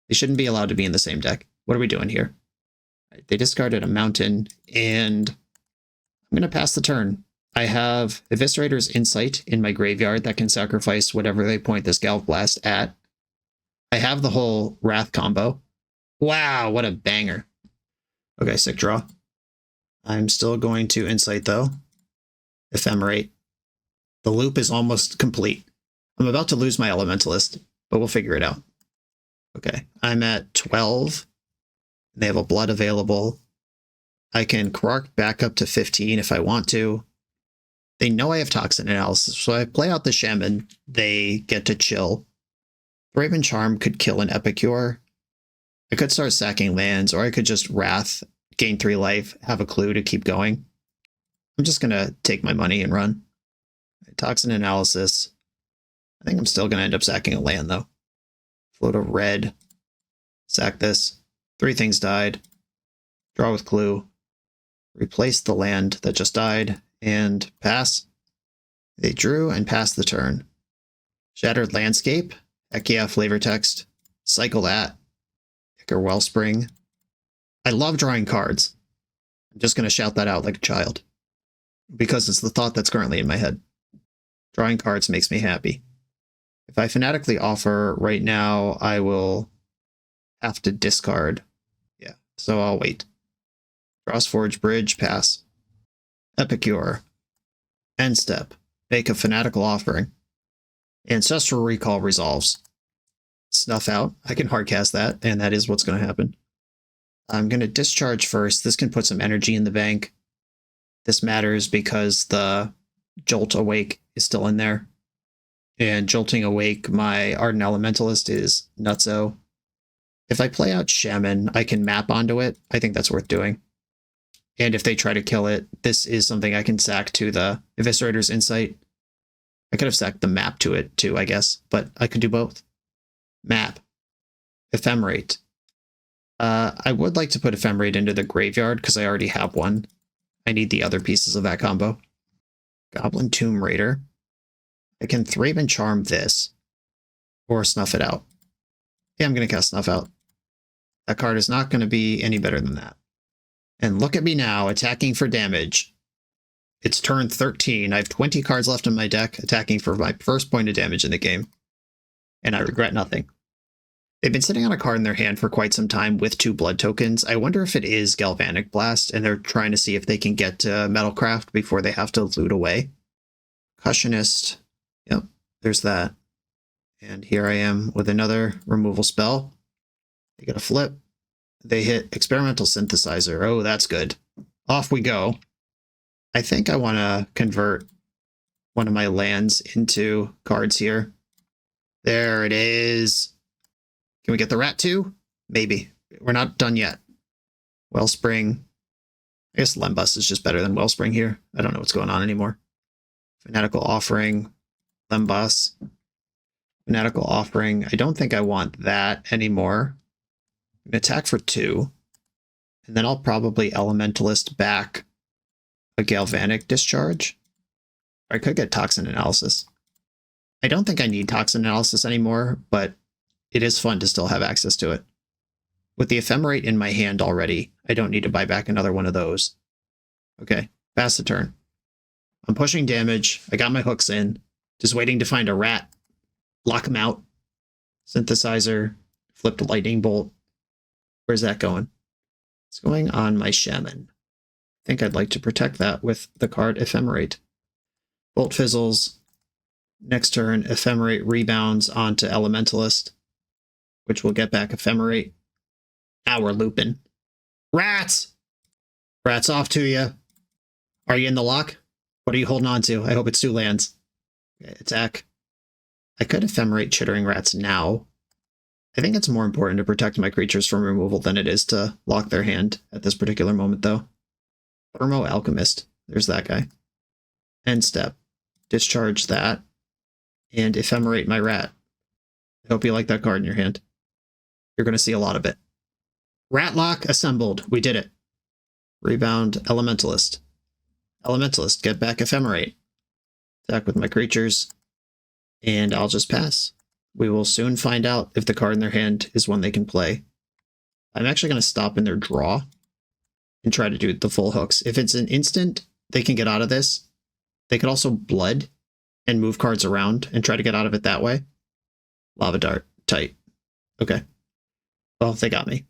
They shouldn't be allowed to be in the same deck. What are we doing here? All right, they discarded a mountain, and I'm going to pass the turn. I have Eviscerator's Insight in my graveyard that can sacrifice whatever they point this Galv Blast at. I have the whole Wrath combo. Wow, what a banger. Okay, sick draw. I'm still going to Insight, though. Ephemerate. The loop is almost complete. I'm about to lose my Elementalist, but we'll figure it out. Okay, I'm at 12. They have a blood available. I can Krark back up to 15 if I want to. They know I have Toxin Analysis, so I play out the Shaman. They get to chill. Raven Charm could kill an Epicure. I could start sacking lands, or I could just Wrath, gain 3 life, have a Clue to keep going. I'm just going to take my money and run. Toxin Analysis. I think I'm still going to end up sacking a land, though. Float a red. Sack this. 3 things died. Draw with Clue. Replace the land that just died. And pass. They drew and passed the turn. Shattered Landscape. Heck yeah, flavor text. Cycle that. Ichor Wellspring. I love drawing cards. I'm just going to shout that out like a child. Because it's the thought that's currently in my head. Drawing cards makes me happy. If I fanatically offer right now, I will have to discard. Yeah, so I'll wait. Crossforge Bridge, pass. Epicure. End step. Make a fanatical offering. Ancestral Recall resolves. Snuff out. I can hardcast that, and that is what's going to happen. I'm going to discharge first. This can put some energy in the bank. This matters because the Jolt Awake is still in there. And Jolting Awake, my Ardent Elementalist, is nutso. If I play out Shaman, I can map onto it. I think that's worth doing. And if they try to kill it, this is something I can sack to the Eviscerator's Insight. I could have sacked the map to it too, I guess, but I could do both. Map. Ephemerate. I would like to put Ephemerate into the graveyard because I already have one. I need the other pieces of that combo. Goblin Tomb Raider. I can Thraben Charm this. Or Snuff it out. Yeah, I'm going to cast Snuff out. That card is not going to be any better than that. And look at me now, attacking for damage. It's turn 13. I have 20 cards left in my deck, attacking for my first point of damage in the game. And I regret nothing. They've been sitting on a card in their hand for quite some time with 2 blood tokens. I wonder if it is Galvanic Blast, and they're trying to see if they can get to Metalcraft before they have to loot away. Cussionist. Yep, there's that. And here I am with another removal spell. They get a flip. They hit Experimental Synthesizer. Oh, that's good. Off we go. I think I want to convert one of my lands into cards here. There it is. Can we get the rat too? Maybe. We're not done yet. Wellspring. I guess Lembus is just better than Wellspring here. I don't know what's going on anymore. Fanatical Offering. Lembus. Fanatical Offering. I don't think I want that anymore. I'm going to attack for 2. And then I'll probably Elementalist back a Galvanic Discharge. Or I could get Toxin Analysis. I don't think I need Toxin Analysis anymore, but it is fun to still have access to it. With the Ephemerate in my hand already, I don't need to buy back another one of those. Okay, pass the turn. I'm pushing damage. I got my hooks in. Just waiting to find a rat. Lock him out. Synthesizer. Flipped Lightning Bolt. Where's that going? It's going on my Shaman. I think I'd like to protect that with the card Ephemerate. Bolt fizzles. Next turn, Ephemerate rebounds onto Elementalist, which will get back Ephemerate. Now we're looping. Rats! Rats off to you. Are you in the lock? What are you holding on to? I hope it's 2 lands. Okay, attack. I could Ephemerate Chittering Rats now. I think it's more important to protect my creatures from removal than it is to lock their hand at this particular moment, though. Thermo Alchemist. There's that guy. End step. Discharge that. And Ephemerate my rat. I hope you like that card in your hand. You're going to see a lot of it. RatLock assembled. We did it. Rebound Elementalist. Elementalist, get back Ephemerate. Attack with my creatures. And I'll just pass. We will soon find out if the card in their hand is one they can play. I'm actually going to stop in their draw and try to do the full hooks. If it's an instant, they can get out of this. They could also blood and move cards around and try to get out of it that way. Lava Dart. Tight. Okay. Well, they got me.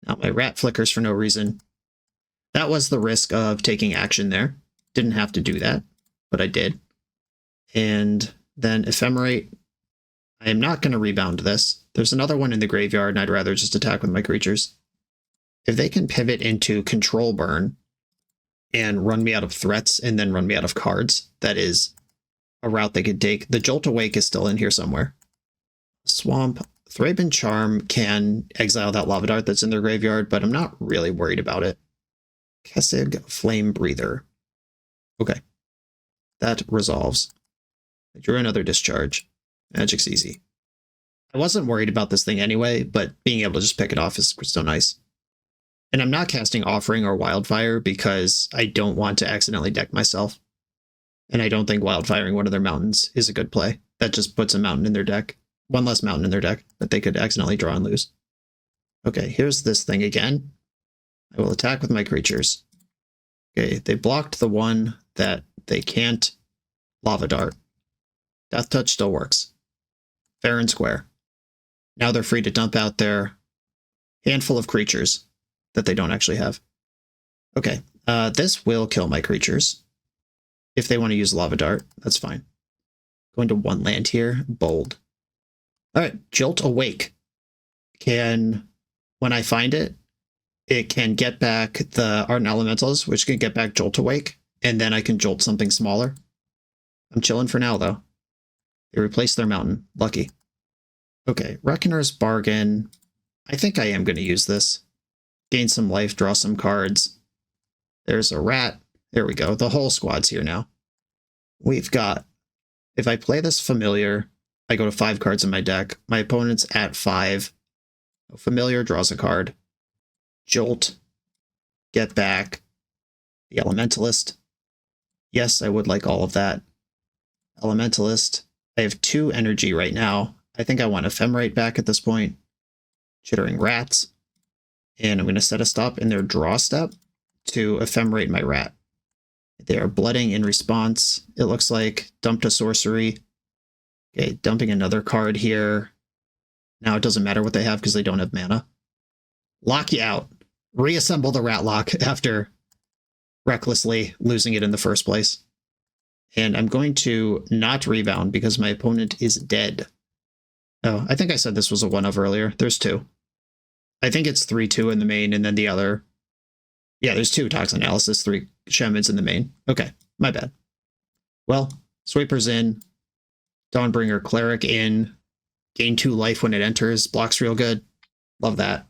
Now my rat flickers for no reason. That was the risk of taking action there. Didn't have to do that, but I did. And then Ephemerate. I am not going to rebound this. There's another one in the graveyard, and I'd rather just attack with my creatures. If they can pivot into Control Burn and run me out of threats and then run me out of cards, that is a route they could take. The Jolt Awake is still in here somewhere. Swamp. Thraben Charm can exile that Lava Dart that's in their graveyard, but I'm not really worried about it. Kessig Flame Breather. Okay. That resolves. I drew another discharge. Magic's easy. I wasn't worried about this thing anyway, but being able to just pick it off is so nice. And I'm not casting Offering or Wildfire because I don't want to accidentally deck myself. And I don't think Wildfiring one of their mountains is a good play. That just puts a mountain in their deck. One less mountain in their deck that they could accidentally draw and lose. Okay, here's this thing again. I will attack with my creatures. Okay, they blocked the one that they can't Lava Dart. Death Touch still works. Fair and square. Now they're free to dump out their handful of creatures that they don't actually have. Okay, this will kill my creatures. If they want to use Lava Dart, that's fine. Going to one land here, bold. All right, Jolt Awake. When I find it, it can get back the Ardent Elementals, which can get back Jolt Awake, and then I can jolt something smaller. I'm chilling for now, though. They replaced their mountain. Lucky. Okay, Reckoner's Bargain. I think I am going to use this. Gain some life, draw some cards. There's a rat. There we go. The whole squad's here now. We've got, if I play this familiar, I go to 5 cards in my deck. My opponent's at 5. Familiar draws a card. Jolt. Get back. The Elementalist. Yes, I would like all of that. Elementalist. I have 2 energy right now. I think I want Ephemerate back at this point. Chittering Rats. And I'm going to set a stop in their draw step to Ephemerate my rat. They are blooding in response. It looks like dumped a sorcery. Okay, dumping another card here. Now it doesn't matter what they have because they don't have mana. Lock you out. Reassemble the RatLock after recklessly losing it in the first place. And I'm going to not rebound because my opponent is dead. Oh, I think I said this was a 1-of earlier. There's 2. I think it's 3-2 in the main and then the other. Yeah, there's 2 Toxin Analysis, 3 Shamans in the main. Okay, my bad. Well, Sweeper's in. Dawnbringer Cleric in. Gain 2 life when it enters. Blocks real good. Love that.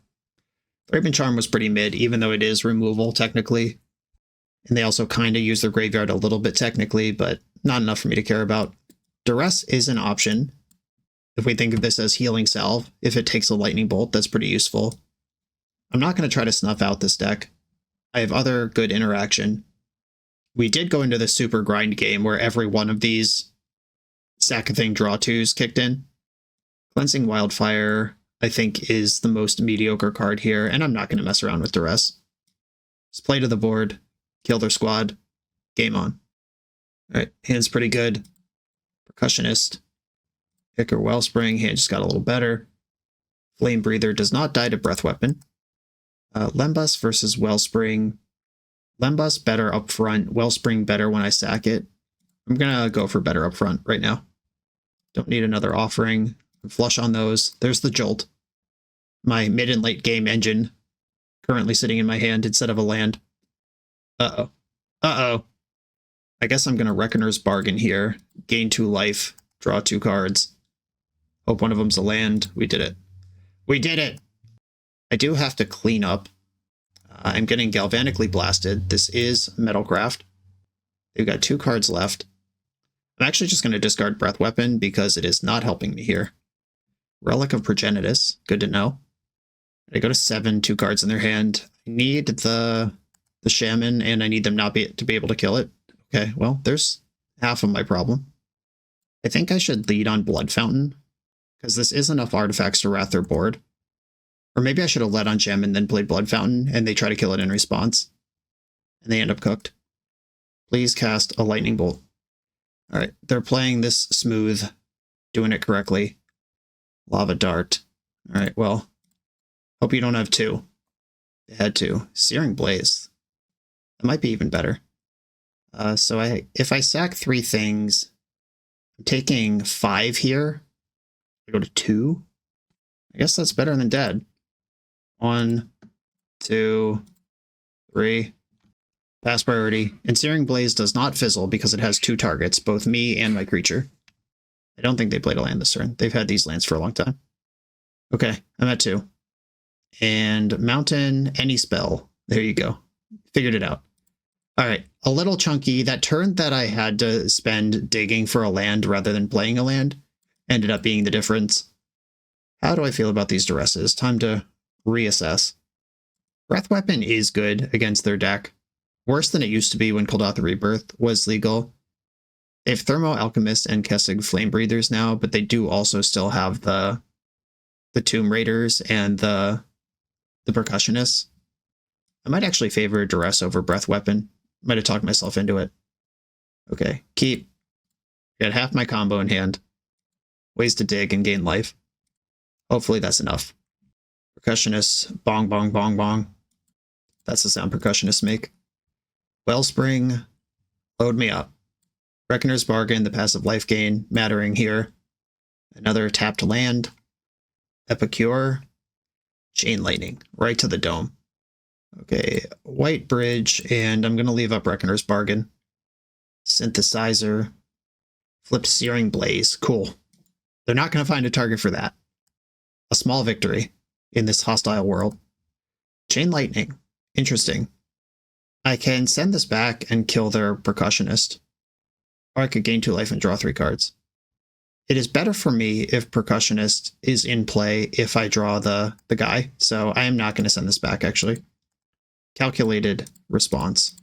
Raven Charm was pretty mid, even though it is removal, technically. And they also kind of use their graveyard a little bit, technically, but not enough for me to care about. Duress is an option. If we think of this as Healing Salve, if it takes a Lightning Bolt, that's pretty useful. I'm not going to try to snuff out this deck. I have other good interaction. We did go into the super grind game where every one of these sack a thing draw 2s kicked in. Cleansing Wildfire, I think, is the most mediocre card here, and I'm not going to mess around with Duress. Just play to the board, kill their squad, game on. Alright, hand's pretty good. Percussionist. Picker Wellspring, hand just got a little better. Flame Breather does not die to Breath Weapon. Lembas versus Wellspring. Lembas better up front, Wellspring better when I sack it. I'm gonna go for better up front right now. Don't need another offering. Flush on those. There's the Jolt. My mid and late game engine currently sitting in my hand instead of a land. Uh-oh. Uh-oh. I guess I'm gonna Reckoner's Bargain here. Gain 2 life. Draw 2 cards. Hope one of them's a land. We did it. We did it! I do have to clean up. I'm getting Galvanically Blasted. This is Metalcraft. They've got 2 cards left. I'm actually just going to discard Breath Weapon because it is not helping me here. Relic of Progenitus. Good to know. I go to 7, 2 cards in their hand. I need the Shaman, and I need them to be able to kill it. Okay, well, there's half of my problem. I think I should lead on Blood Fountain, because this is enough artifacts to wrath their board. Or maybe I should have led on Gem and then played Blood Fountain, and they try to kill it in response. And they end up cooked. Please cast a Lightning Bolt. Alright, they're playing this smooth, doing it correctly. Lava Dart. Alright, well, hope you don't have 2. They had 2. Searing Blaze. That might be even better. So if I sack 3 things, I'm taking 5 here. I go to 2. I guess that's better than dead. 1, 2, 3. Pass priority. And Searing Blaze does not fizzle because it has 2 targets, both me and my creature. I don't think they played a land this turn. They've had these lands for a long time. Okay, I'm at 2. And Mountain, any spell. There you go. Figured it out. Alright, a little chunky. That turn that I had to spend digging for a land rather than playing a land ended up being the difference. How do I feel about these Duresses? Time to reassess. Breath Weapon is good against their deck. Worse than it used to be when Kuldotha Rebirth was legal. They have Thermo Alchemist and Kessig Flame Breathers now, but they do also still have the Tomb Raiders and the Percussionists. I might actually favor Duress over Breath Weapon. Might have talked myself into it. Okay, keep. Got half my combo in hand. Ways to dig and gain life. Hopefully that's enough. Percussionist, bong, bong, bong, bong. That's the sound percussionists make. Wellspring, load me up. Reckoner's Bargain, the passive life gain, mattering here. Another tapped land. Epicure, Chain Lightning, right to the dome. Okay, White Bridge, and I'm going to leave up Reckoner's Bargain. Synthesizer, flipped Searing Blaze, cool. They're not going to find a target for that. A small victory in this hostile world. Chain Lightning, interesting. I can send this back and kill their Percussionist. Or I could gain 2 life and draw 3 cards. It is better for me if Percussionist is in play if I draw the guy, so I am not going to send this back, actually. Calculated response.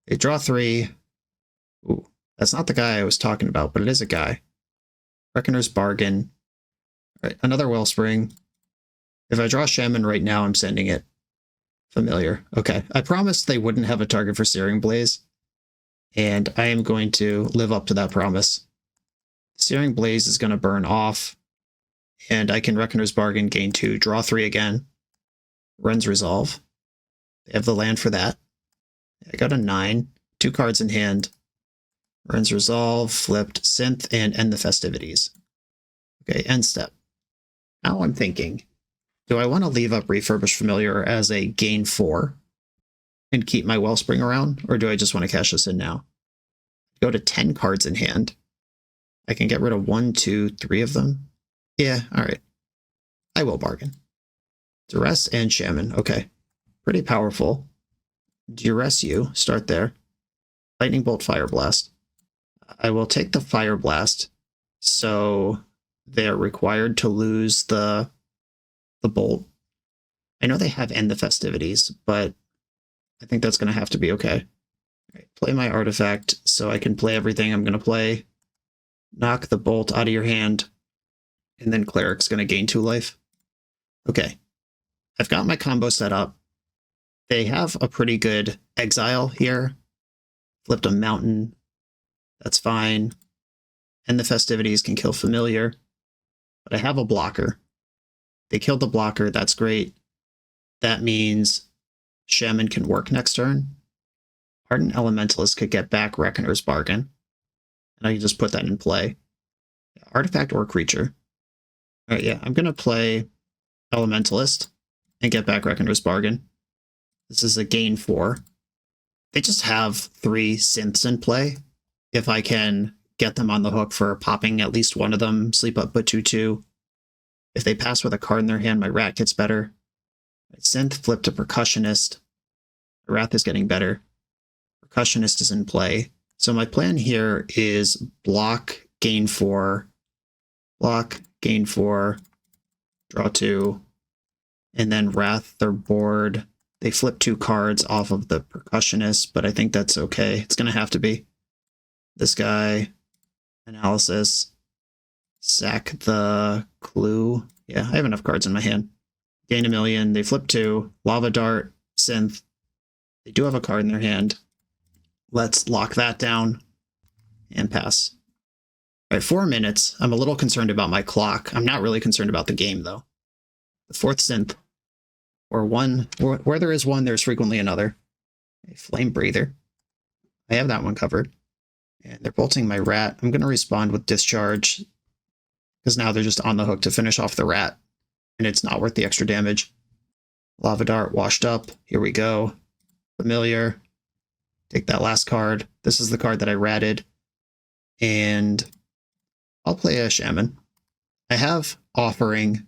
They draw 3. Ooh, that's not the guy I was talking about, but it is a guy. Reckoner's Bargain. All right, another Wellspring. If I draw Shaman right now, I'm sending it. Familiar. Okay, I promised they wouldn't have a target for Searing Blaze, and I am going to live up to that promise. Searing Blaze is going to burn off, and I can Reckoner's Bargain, gain 2, draw 3 again. Ren's Resolve. They have the land for that. I got a 9, 2 cards in hand. Ren's Resolve, flipped Synth, and end the festivities. Okay, end step. Now I'm thinking, do I want to leave up Refurbished Familiar as a gain 4 and keep my Wellspring around, or do I just want to cash this in now? Go to 10 cards in hand. I can get rid of 1, 2, 3 of them. Yeah, all right. I will bargain. Duress and Shaman. Okay. Pretty powerful. Duress you. Start there. Lightning Bolt, Fire Blast. I will take the Fire Blast, so they're required to lose the Bolt. I know they have End the Festivities, but I think that's going to have to be okay. All right, play my artifact so I can play everything I'm going to play. Knock the Bolt out of your hand, and then Cleric's going to gain 2 life. Okay, I've got my combo set up. They have a pretty good exile here. Flipped a mountain. That's fine. And the festivities can kill familiar. But I have a blocker. They killed the blocker. That's great. That means Shaman can work next turn. Ardent Elementalist could get back Reckoner's Bargain. And I can just put that in play. Artifact or creature. All right, yeah, I'm going to play Elementalist and get back Reckoner's Bargain. This is a gain 4. They just have 3 synths in play. If I can get them on the hook for popping at least one of them, sleep up, put 2/2. If they pass with a card in their hand, my Rat gets better. Synth, flip to Percussionist. My Wrath is getting better. Percussionist is in play. So my plan here is block, gain 4, block, gain 4, draw 2, and then Wrath their board. They flip 2 cards off of the Percussionist, but I think that's okay. It's going to have to be. This guy, analysis, sack the clue. Yeah, I have enough cards in my hand. Gain 1,000,000. They flip 2, Lava Dart, Synth. They do have a card in their hand. Let's lock that down and pass. All right, 4 minutes. I'm a little concerned about my clock. I'm not really concerned about the game, though. The 4th synth, or one, where there is one, there's frequently another. A Flame Breather. I have that one covered. And they're bolting my Rat. I'm going to respond with Discharge, because now they're just on the hook to finish off the Rat, and it's not worth the extra damage. Lava Dart washed up. Here we go. Familiar. Take that last card. This is the card that I ratted. And I'll play a Shaman. I have Offering.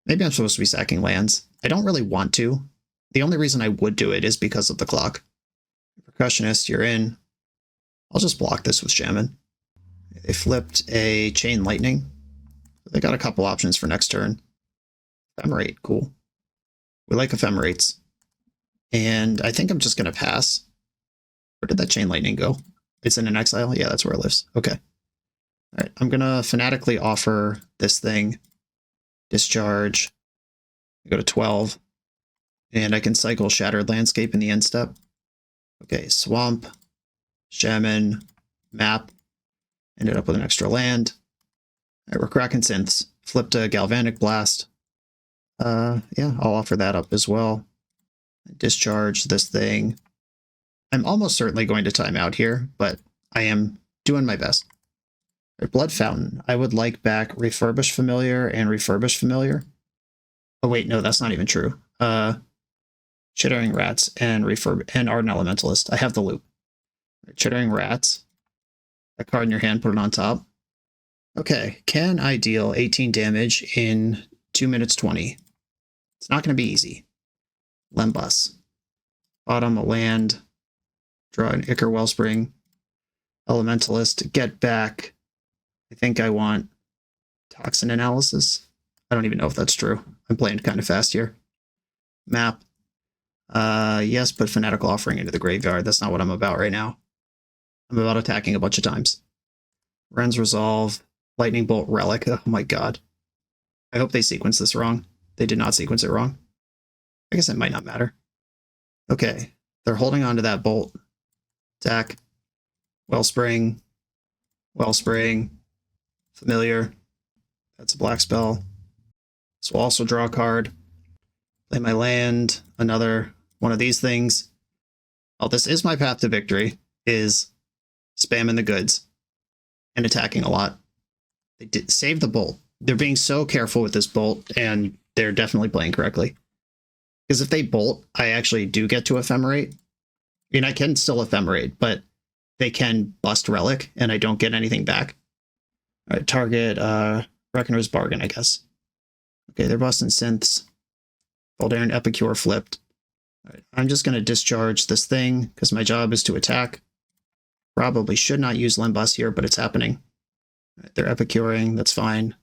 Maybe I'm supposed to be sacking lands. I don't really want to. The only reason I would do it is because of the clock. Percussionist, you're in. I'll just block this with Shaman. They flipped a Chain Lightning. They got a couple options for next turn. Ephemerate, cool. We like Ephemerates. And I think I'm just going to pass. Where did that Chain Lightning go? It's in an exile? Yeah, that's where it lives. Okay. All right, I'm going to fanatically offer this thing. Discharge. I go to 12. And I can cycle Shattered Landscape in the end step. Okay, Swamp, Shaman, Map. Ended up with an extra land. All right, we're cracking synths. Flipped a Galvanic Blast. Yeah, I'll offer that up as well. Discharge this thing. I'm almost certainly going to time out here, but I am doing my best. All right, Blood Fountain. I would like back Refurbish Familiar and Refurbish Familiar. Oh wait, no, that's not even true. Chittering Rats and Ardent Elementalist. I have the loop. Chittering Rats. A card in your hand, put it on top. Okay, can I deal 18 damage in 2 minutes 20? It's not going to be easy. Lembas. Bottom a land. Draw an Ichor Wellspring. Elementalist. Get back. I think I want Toxin Analysis. I don't even know if that's true. I'm playing kind of fast here. Map. Yes, put Fanatical Offering into the graveyard. That's not what I'm about right now. I'm about attacking a bunch of times. Ren's Resolve. Lightning Bolt Relic. Oh my god. I hope they sequenced this wrong. They did not sequence it wrong. I guess it might not matter. Okay. They're holding on to that bolt. Attack. Wellspring. Wellspring. Familiar. That's a black spell. So we'll also draw a card. Play my land. Another one of these things. Oh, this is my path to victory. Is spamming the goods. And attacking a lot. They did save the bolt. They're being so careful with this bolt, and they're definitely playing correctly. Because if they bolt, I actually do get to ephemerate. I mean, I can still ephemerate, but they can bust Relic, and I don't get anything back. All right, target Reckoner's Bargain, I guess. Okay, they're busting synths. Voldaren Epicure flipped. All right, I'm just going to discharge this thing, because my job is to attack. Probably should not use Lembas here, but it's happening. All right, they're Epicuring, that's fine.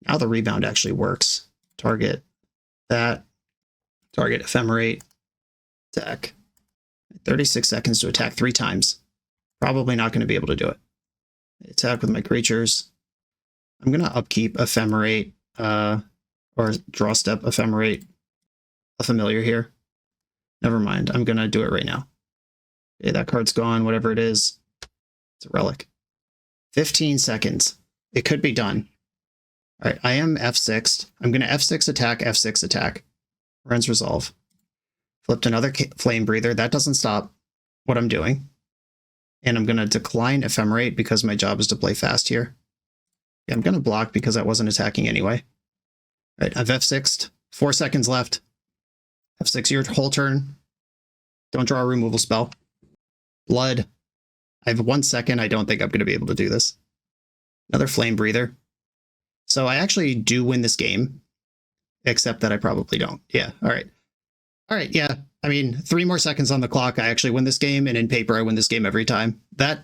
Now the rebound actually works. Target that. Target Ephemerate. Attack. 36 seconds to attack 3 times. Probably not going to be able to do it. Attack with my creatures. I'm going to upkeep Ephemerate, or draw step Ephemerate a familiar here. Never mind, I'm going to do it right now. Okay, that card's gone, whatever it is. It's a relic. 15 seconds. It could be done. All right, I am F6'd. I'm going to F6 attack, F6 attack. Ren's Resolve. Flipped another Flame Breather. That doesn't stop what I'm doing. And I'm going to decline Ephemerate because my job is to play fast here. Yeah, I'm going to block because I wasn't attacking anyway. All right, I've F6'd. 4 seconds left. F6 your whole turn. Don't draw a removal spell. Blood. I have 1 second. I don't think I'm going to be able to do this. Another Flame Breather. So I actually do win this game, except that I probably don't. Yeah, all right. All right, yeah. I mean, 3 more seconds on the clock, I actually win this game, and in paper, I win this game every time. I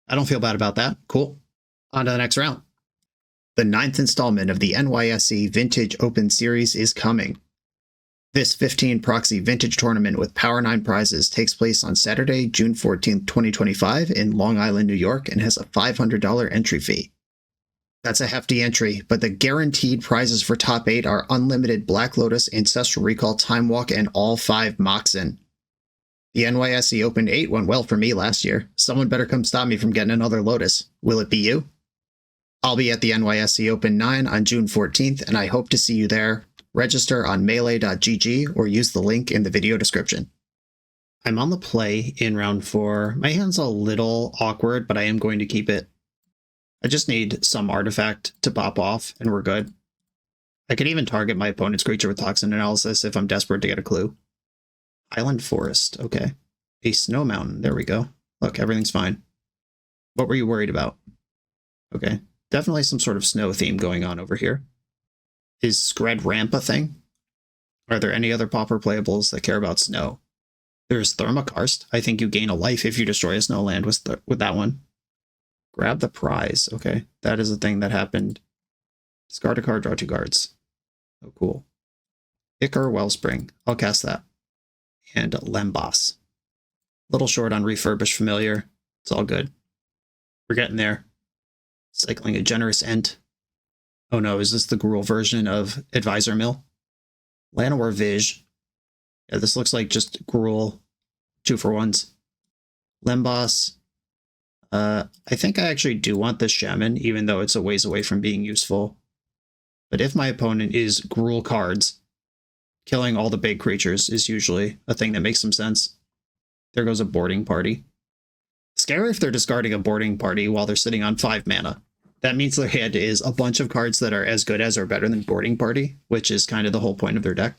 don't feel bad about that. Cool. On to the next round. The 9th installment of the NYSE Vintage Open Series is coming. This 15 proxy vintage tournament with Power 9 prizes takes place on Saturday, June 14th, 2025 in Long Island, New York, and has a $500 entry fee. That's a hefty entry, but the guaranteed prizes for top 8 are unlimited Black Lotus, Ancestral Recall, Time Walk, and all 5 Moxen. The NYSE Open 8 went well for me last year. Someone better come stop me from getting another Lotus. Will it be you? I'll be at the NYSE Open 9 on June 14th, and I hope to see you there. Register on melee.gg or use the link in the video description. I'm on the play in round 4. My hand's a little awkward, but I am going to keep it. I just need some artifact to pop off, and we're good. I could even target my opponent's creature with Toxin Analysis if I'm desperate to get a clue. Island Forest, okay. A Snow Mountain, there we go. Look, everything's fine. What were you worried about? Okay, definitely some sort of snow theme going on over here. Is Scred Ramp a thing? Are there any other Pauper playables that care about snow? There's Thermokarst. I think you gain a life if you destroy a snow land with that one. Grab the prize. Okay, that is a thing that happened. Discard a card, draw 2 cards. Oh, cool. Ichor Wellspring. I'll cast that. And Lembas. Little short on Refurbish Familiar. It's all good. We're getting there. Cycling a Generous Ent. Oh no, is this the Gruul version of Advisor Mill? Llanowar Vij. Yeah, this looks like just Gruul 2-for-1s. Lembas. I think I actually do want this Shaman, even though it's a ways away from being useful. But if my opponent is Gruul cards, killing all the big creatures is usually a thing that makes some sense. There goes a boarding party. Scary if they're discarding a boarding party while they're sitting on 5 mana. That means their hand is a bunch of cards that are as good as or better than boarding party, which is kind of the whole point of their deck.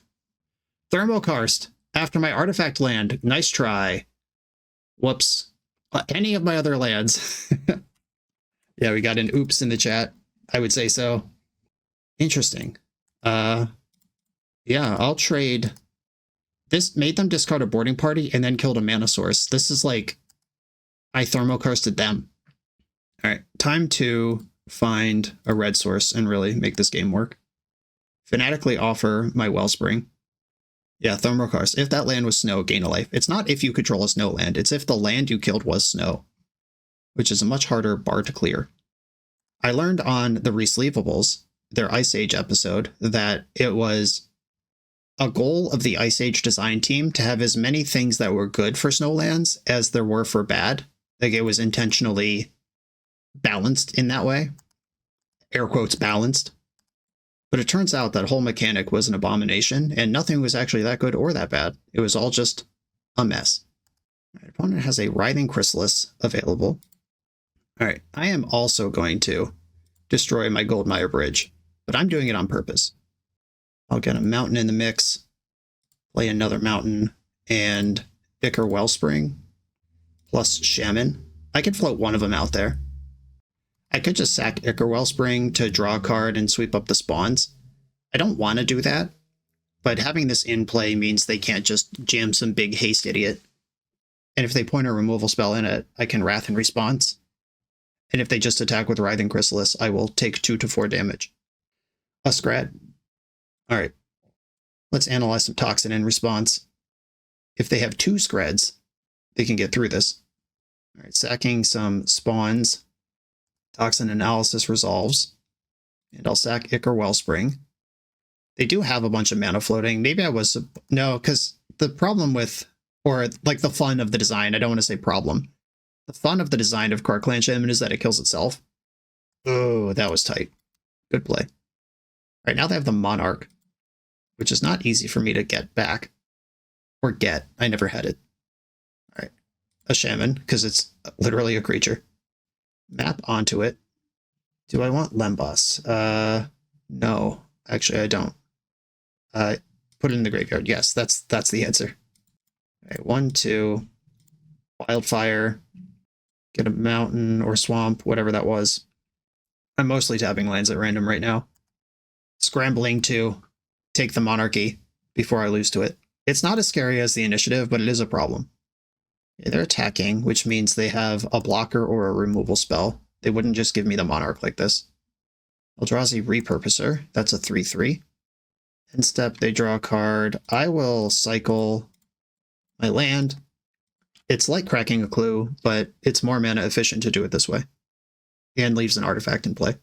Thermokarst. After my artifact land. Nice try. Whoops. Any of my other lands. Yeah, we got an oops in the chat. I would say so. Interesting. Yeah, I'll trade. This made them discard a boarding party and then killed a mana source. This is like I thermokarsted them. All right, time to find a red source and really make this game work. Fanatically offer my Wellspring. Yeah, Thermokarst. If that land was snow, gain a life. It's not if you control a snow land. It's if the land you killed was snow, which is a much harder bar to clear. I learned on the Resleevables, their Ice Age episode, that it was a goal of the Ice Age design team to have as many things that were good for snowlands as there were for bad. Like it was intentionally balanced in that way. Air quotes balanced. But it turns out that whole mechanic was an abomination, and nothing was actually that good or that bad. It was all just a mess. My opponent has a Writhing Chrysalis available. All right, I am also going to destroy my Goldmire Bridge, but I'm doing it on purpose. I'll get a mountain in the mix, play another mountain, and Ichor Wellspring, plus Shaman. I could float one of them out there. I could just sack Ichor Wellspring to draw a card and sweep up the spawns. I don't want to do that, but having this in play means they can't just jam some big haste idiot. And if they point a removal spell in it, I can Wrath in response. And if they just attack with Writhing Chrysalis, I will take 2 to 4 damage. A Scrad. Alright. Let's analyze some Toxin in response. If they have 2 Scrads, they can get through this. Alright, sacking some spawns. Toxin Analysis resolves. And I'll sack Ichor Wellspring. They do have a bunch of mana floating. Maybe I was... No, because the problem with... Or, like, the fun of the design, I don't want to say problem. The fun of the design of Karklan Shaman is that it kills itself. Oh, that was tight. Good play. Alright, now they have the Monarch, which is not easy for me to get back. Or get. I never had it. Alright. A Shaman, because it's literally a creature. Map onto it. Do I want Lembas? No. Actually, I don't. Put it in the graveyard. Yes, that's the answer. Alright, 1, 2. Wildfire. Get a mountain or swamp, whatever that was. I'm mostly tapping lands at random right now. Scrambling to take the Monarchy before I lose to it. It's not as scary as the initiative, but it is a problem. Okay, they're attacking, which means they have a blocker or a removal spell. They wouldn't just give me the Monarch like this. Eldrazi Repurposer, that's a 3/3. End step, they draw a card. I will cycle my land. It's like cracking a clue, but it's more mana efficient to do it this way. And leaves an artifact in play.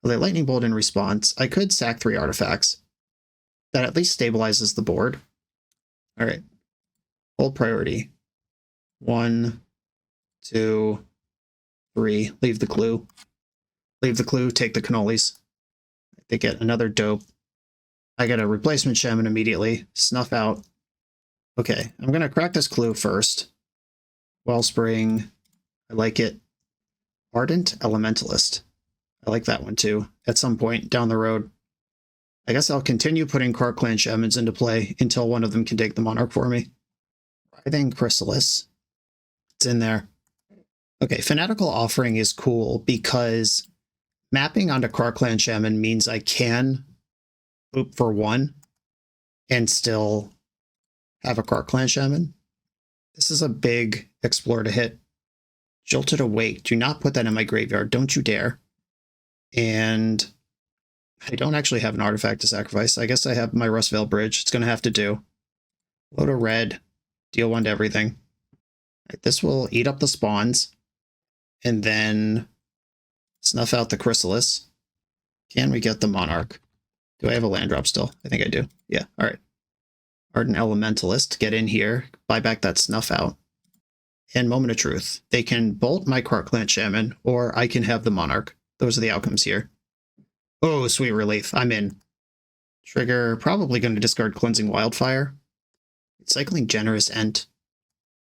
Well, they Lightning Bolt in response. I could sack 3 artifacts. That at least stabilizes the board. Alright. Hold priority. 1, 2, 3. Leave the clue. Leave the clue, take the cannolis. They get another dope. I get a replacement Shaman immediately. Snuff out. Okay, I'm going to crack this clue first. Wellspring. I like it. Ardent Elementalist. I like that one too. At some point down the road. I guess I'll continue putting Karklan Shamans into play until one of them can take the Monarch for me. Writhing Chrysalis. It's in there. Okay, Fanatical Offering is cool because mapping onto Karklan Shaman means I can loop for 1 and still have a Karklan Shaman. This is a big Explore to hit. Jolted Awake. Do not put that in my graveyard. Don't you dare. And I don't actually have an artifact to sacrifice. I guess I have my Rustvale Bridge. It's going to have to do. Load a red. Deal 1 to everything. Right, this will eat up the spawns. And then snuff out the Chrysalis. Can we get the Monarch? Do I have a land drop still? I think I do. Yeah, alright. Ardent Elementalist, get in here, buy back that snuff out. and Moment of Truth. They can bolt my Cart Clan Shaman, or I can have the Monarch. Those are the outcomes here. Oh, sweet relief. I'm in. Trigger, probably going to discard Cleansing Wildfire. Cycling Generous Ent.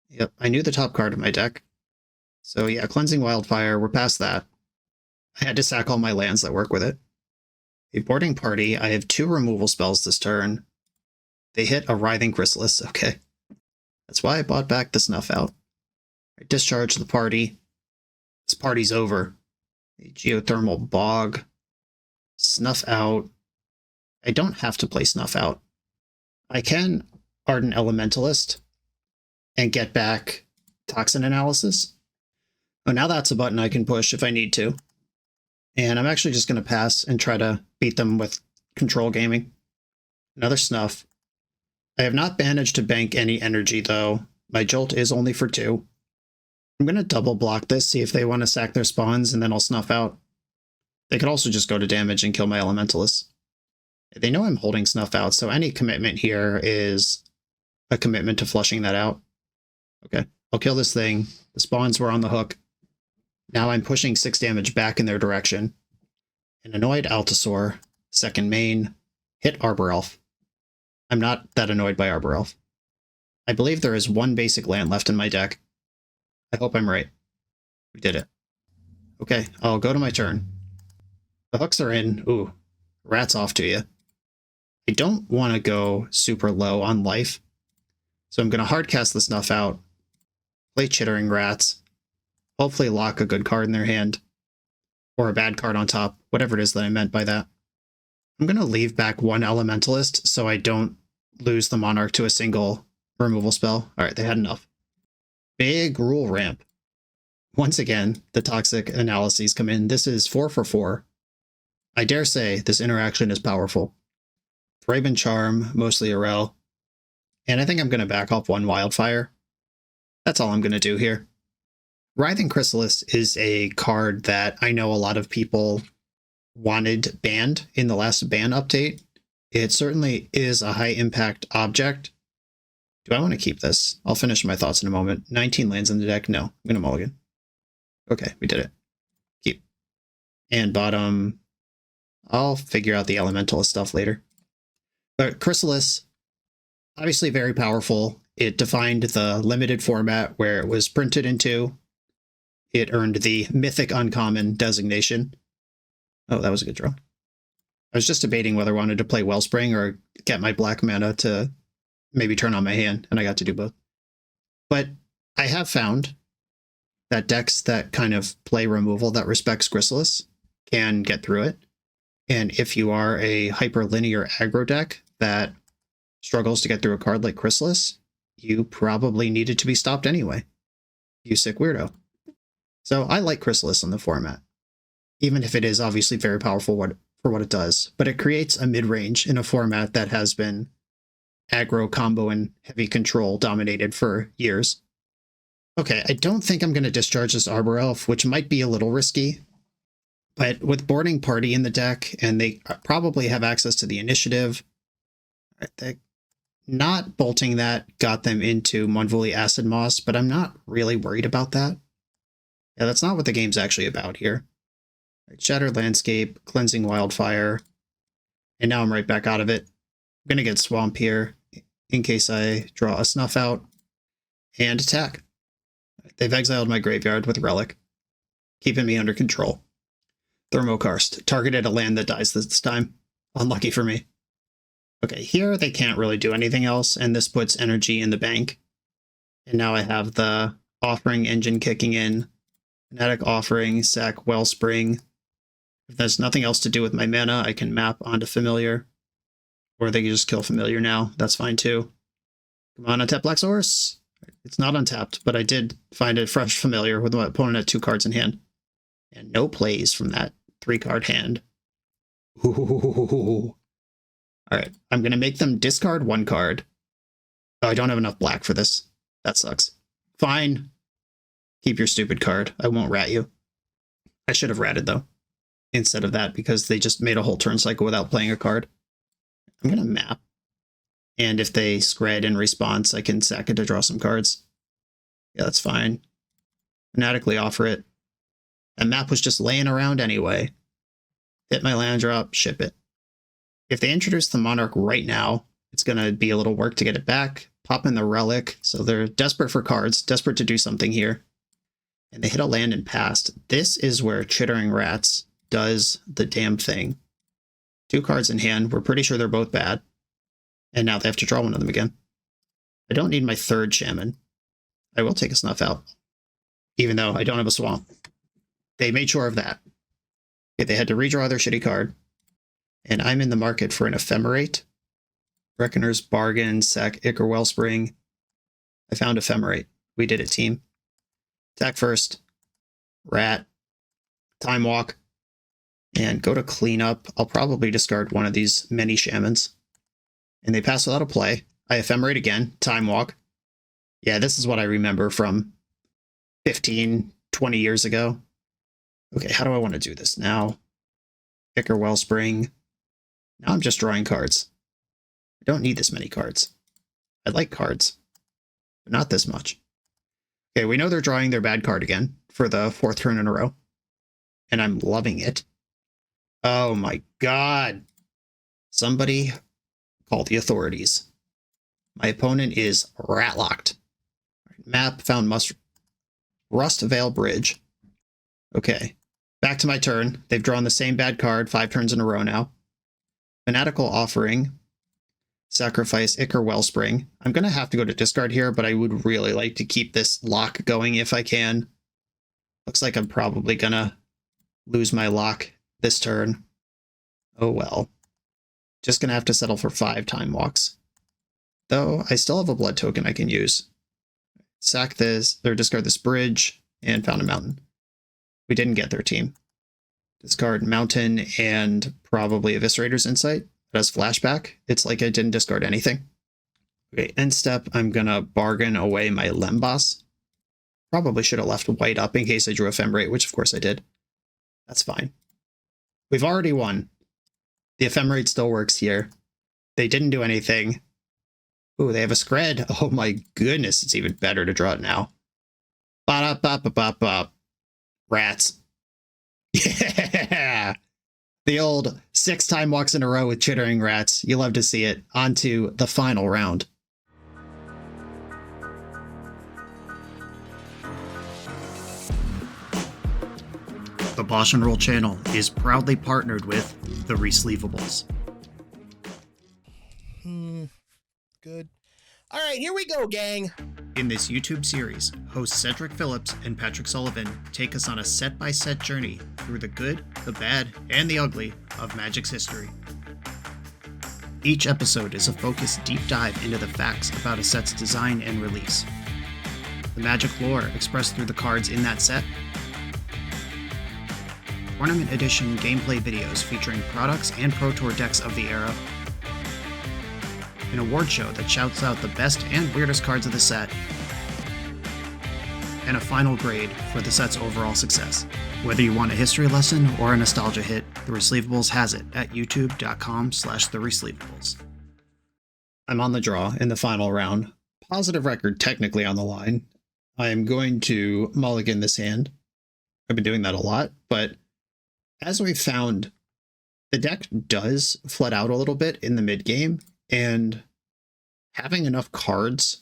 Yep, I knew the top card of my deck. So yeah, Cleansing Wildfire, we're past that. I had to sack all my lands that work with it. A Boarding Party, I have 2 removal spells this turn. They hit a Writhing Chrysalis, okay. That's why I bought back the Snuff Out. I discharge the party. This party's over. A Geothermal Bog. Snuff Out. I don't have to play Snuff Out. I can Ardent Elementalist and get back Toxin Analysis. Oh, now that's a button I can push if I need to. And I'm actually just going to pass and try to beat them with Control Gaming. Another Snuff. I have not managed to bank any energy, though. My Jolt is only for 2. I'm going to double block this, see if they want to sack their spawns, and then I'll Snuff Out. They could also just go to damage and kill my Elementalists. They know I'm holding Snuff Out, so any commitment here is a commitment to flushing that out. Okay, I'll kill this thing. The spawns were on the hook. Now I'm pushing 6 damage back in their direction. An annoyed Altasaur, second main, hit Arbor Elf. I'm not that annoyed by Arbor Elf. I believe there is 1 basic land left in my deck. I hope I'm right. We did it. Okay, I'll go to my turn. The hooks are in. Ooh, rats off to you. I don't want to go super low on life, so I'm going to hardcast the Snuff Out, play Chittering Rats, hopefully lock a good card in their hand, or a bad card on top, whatever it is that I meant by that. I'm going to leave back 1 Elementalist so I don't lose the Monarch to a single removal spell. All right, they had enough. Big rule ramp. Once again, the toxic analyses come in. This is 4 for 4. I dare say this interaction is powerful. Raven Charm, mostly Arel. And I think I'm going to back off 1 Wildfire. That's all I'm going to do here. Writhing Chrysalis is a card that I know a lot of people wanted banned in the last ban update. It certainly is a high impact object. Do I want to keep this? I'll finish my thoughts in a moment. 19 lands in the deck? No, I'm going to mulligan. Okay, we did it. Keep. And bottom, I'll figure out the elemental stuff later. But Chrysalis, obviously very powerful. It defined the limited format where it was printed into. It earned the Mythic Uncommon designation. Oh, that was a good draw. I was just debating whether I wanted to play Wellspring or get my black mana to maybe turn on my hand, and I got to do both. But I have found that decks that kind of play removal that respects Chrysalis can get through it. And if you are a hyperlinear aggro deck that struggles to get through a card like Chrysalis, you probably needed to be stopped anyway. You sick weirdo. So I like Chrysalis in the format, even if it is obviously very powerful for what it does. But it creates a mid-range in a format that has been aggro, combo, and heavy control dominated for years. Okay, I don't think I'm going to discharge this Arbor Elf, which might be a little risky. But with Boarding Party in the deck, and they probably have access to the initiative, not bolting that got them into Monvuli Acid Moss, but I'm not really worried about that. Yeah, that's not what the game's actually about here. Right, Shattered Landscape, Cleansing Wildfire, and now I'm right back out of it. I'm going to get Swamp here in case I draw a Snuff Out, and attack. They've exiled my graveyard with Relic, keeping me under control. Thermokarst, targeted a land that dies this time. Unlucky for me. Okay, here they can't really do anything else, and this puts energy in the bank. And now I have the Offering engine kicking in. Fnatic Offering, sack Wellspring. If there's nothing else to do with my mana, I can map onto Familiar. Or they can just kill Familiar now. That's fine too. Come on, untap Black Source. It's not untapped, but I did find a fresh Familiar with my opponent at 2 cards in hand. And no plays from that 3-card hand. Ooh. Alright, I'm going to make them discard 1 card. Oh, I don't have enough black for this. That sucks. Fine. Keep your stupid card. I won't rat you. I should have ratted, though, instead of that, because they just made a whole turn cycle without playing a card. I'm going to map. And if they scred in response, I can sack it to draw some cards. Yeah, that's fine. Fanatically offer it. That map was just laying around anyway. Hit my land drop, ship it. If they introduce the Monarch right now, it's going to be a little work to get it back. Pop in the Relic, so they're desperate for cards, desperate to do something here. And they hit a land and passed. This is where Chittering Rats does the damn thing. 2 cards in hand. We're pretty sure they're both bad. And now they have to draw one of them again. I don't need my 3rd Shaman. I will take a Snuff out, even though I don't have a Swamp. They made sure of that. Okay, they had to redraw their shitty card. And I'm in the market for an Ephemerate. Reckoner's Bargain, sack Ichor Wellspring. I found Ephemerate. We did it, team. Attack first. Rat. Time Walk. And go to cleanup. I'll probably discard one of these many Shamans. And they pass without a play. I Ephemerate again. Time Walk. Yeah, this is what I remember from 15, 20 years ago. Okay, how do I want to do this now? Ichor Wellspring. Now I'm just drawing cards. I don't need this many cards. I like cards, but not this much. Okay, we know they're drawing their bad card again for the 4th turn in a row. And I'm loving it. Oh my god. Somebody call the authorities. My opponent is rat-locked. Map found Rust Veil Bridge. Okay, back to my turn. They've drawn the same bad card 5 turns in a row now. Fanatical Offering. Sacrifice Ichor Wellspring. I'm going to have to go to discard here, but I would really like to keep this lock going if I can. Looks like I'm probably going to lose my lock this turn. Oh well. Just going to have to settle for 5 Time Walks. Though, I still have a blood token I can use. Sack this, or discard this bridge, and found a mountain. We didn't get their team. Discard Mountain and probably Eviscerator's Insight. It has Flashback. It's like I didn't discard anything. Okay, end step, I'm gonna bargain away my Lembas. Probably should have left white up in case I drew Ephemerate, which of course I did. That's fine. We've already won. The Ephemerate still works here. They didn't do anything. Ooh, they have a Scred. Oh my goodness, it's even better to draw it now. Ba-da-ba-ba-ba-ba. Rats. Yeah! The old 6 Time Walks in a row with Chittering Rats. You love to see it. On to the final round. The BoshNRoll channel is proudly partnered with the Resleevables.
Good. All right, here we go, gang.
In this YouTube series, hosts Cedric Phillips and Patrick Sullivan take us on a set-by-set journey through the good, the bad, and the ugly of Magic's history. Each episode is a focused deep dive into the facts about a set's design and release, the Magic lore expressed through the cards in that set, Tournament Edition gameplay videos featuring products and Pro Tour decks of the era, an award show that shouts out the best and weirdest cards of the set, and a final grade for the set's overall success. Whether you want a history lesson or a nostalgia hit, The Resleevables has it at youtube.com/theresleevables. I'm on the draw in the final round. Positive record technically on the line. I am going to mulligan this hand. I've been doing that a lot, but as we've found, the deck does flood out a little bit in the mid game, and having enough cards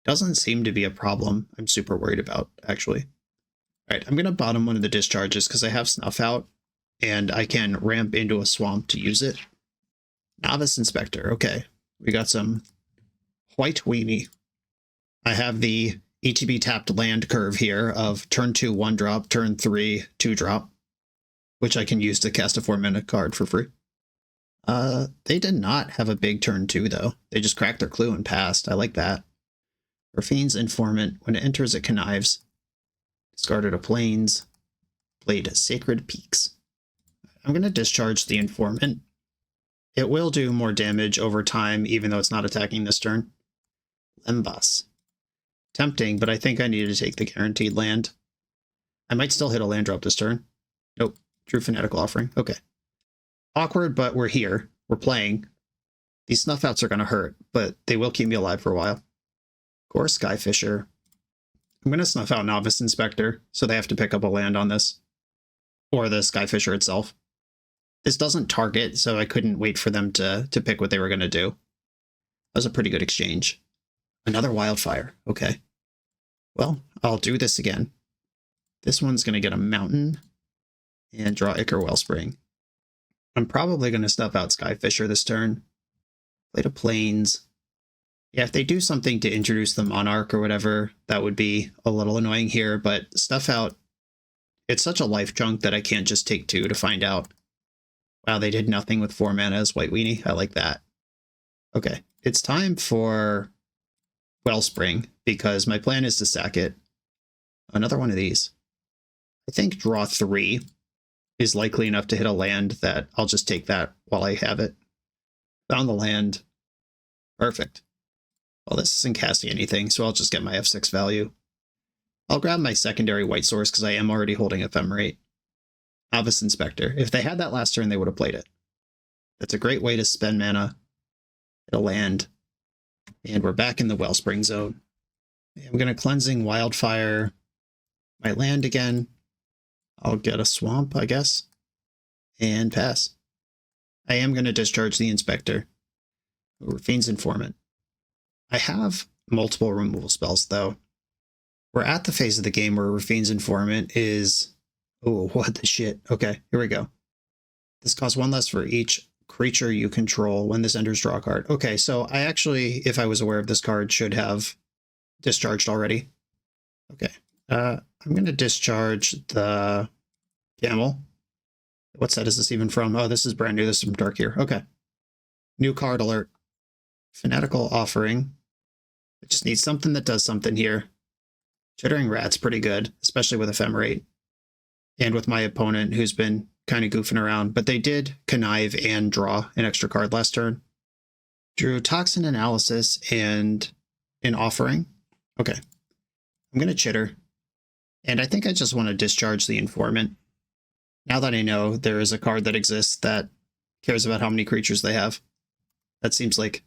doesn't seem to be a problem I'm super worried about, actually. All right, I'm going to bottom one of the discharges because I have Snuff out, and I can ramp into a swamp to use it. Novice Inspector, okay. We got some white weenie. I have the ETB tapped land curve here of turn 2, 1-drop, turn 3, 2-drop, which I can use to cast a 4-mana card for free. They did not have a big turn 2, though. They just cracked their clue and passed. I like that. Raffine's Informant, when it enters, it connives. Discarded a Plains. Played Sacred Peaks. I'm going to discharge the Informant. It will do more damage over time, even though it's not attacking this turn. Lembas. Tempting, but I think I need to take the guaranteed land. I might still hit a land drop this turn. Nope. Drew Fanatical Offering. Okay. Awkward, but we're here. We're playing. These snuff outs are going to hurt, but they will keep me alive for a while. Of course, Skyfisher. I'm going to snuff out Novice Inspector, so they have to pick up a land on this. Or the Skyfisher itself. This doesn't target, so I couldn't wait for them to pick what they were going to do. That was a pretty good exchange. Another Wildfire. Okay. Well, I'll do this again. This one's going to get a Mountain and draw Ichor Wellspring. I'm probably going to snuff out Skyfisher this turn. Play to Plains. Yeah, if they do something to introduce the Monarch or whatever, that would be a little annoying here, but snuff out. It's such a life chunk that I can't just take 2 to find out. Wow, they did nothing with 4 mana as White Weenie. I like that. Okay, it's time for Wellspring, because my plan is to sack it. Another one of these. I think draw 3 is likely enough to hit a land that I'll just take that while I have it. Found the land. Perfect. Well, this isn't casting anything, so I'll just get my F6 value. I'll grab my secondary white source because I am already holding Ephemerate. Novice Inspector. If they had that last turn, they would have played it. That's a great way to spend mana. It'll land. And we're back in the Wellspring zone. I'm going to Cleansing Wildfire my land again. I'll get a Swamp, I guess. And pass. I am going to discharge the Inspector. Fiend's Informant. I have multiple removal spells, though. We're at the phase of the game where Raffine's Informant is... Oh, what the shit. Okay, here we go. This costs 1 less for each creature you control when this enters draw a card. Okay, so I actually, if I was aware of this card, should have discharged already. Okay, I'm going to discharge the Camel. What set is this even from? Oh, this is brand new. This is from Dark Year. Okay. New card alert. Fanatical Offering. I just need something that does something here. Chittering Rat's pretty good, especially with Ephemerate. And with my opponent, who's been kind of goofing around. But they did connive and draw an extra card last turn. Drew Toxin Analysis and an Offering. Okay. I'm going to Chitter. And I think I just want to discharge the Informant. Now that I know there is a card that exists that cares about how many creatures they have. That seems like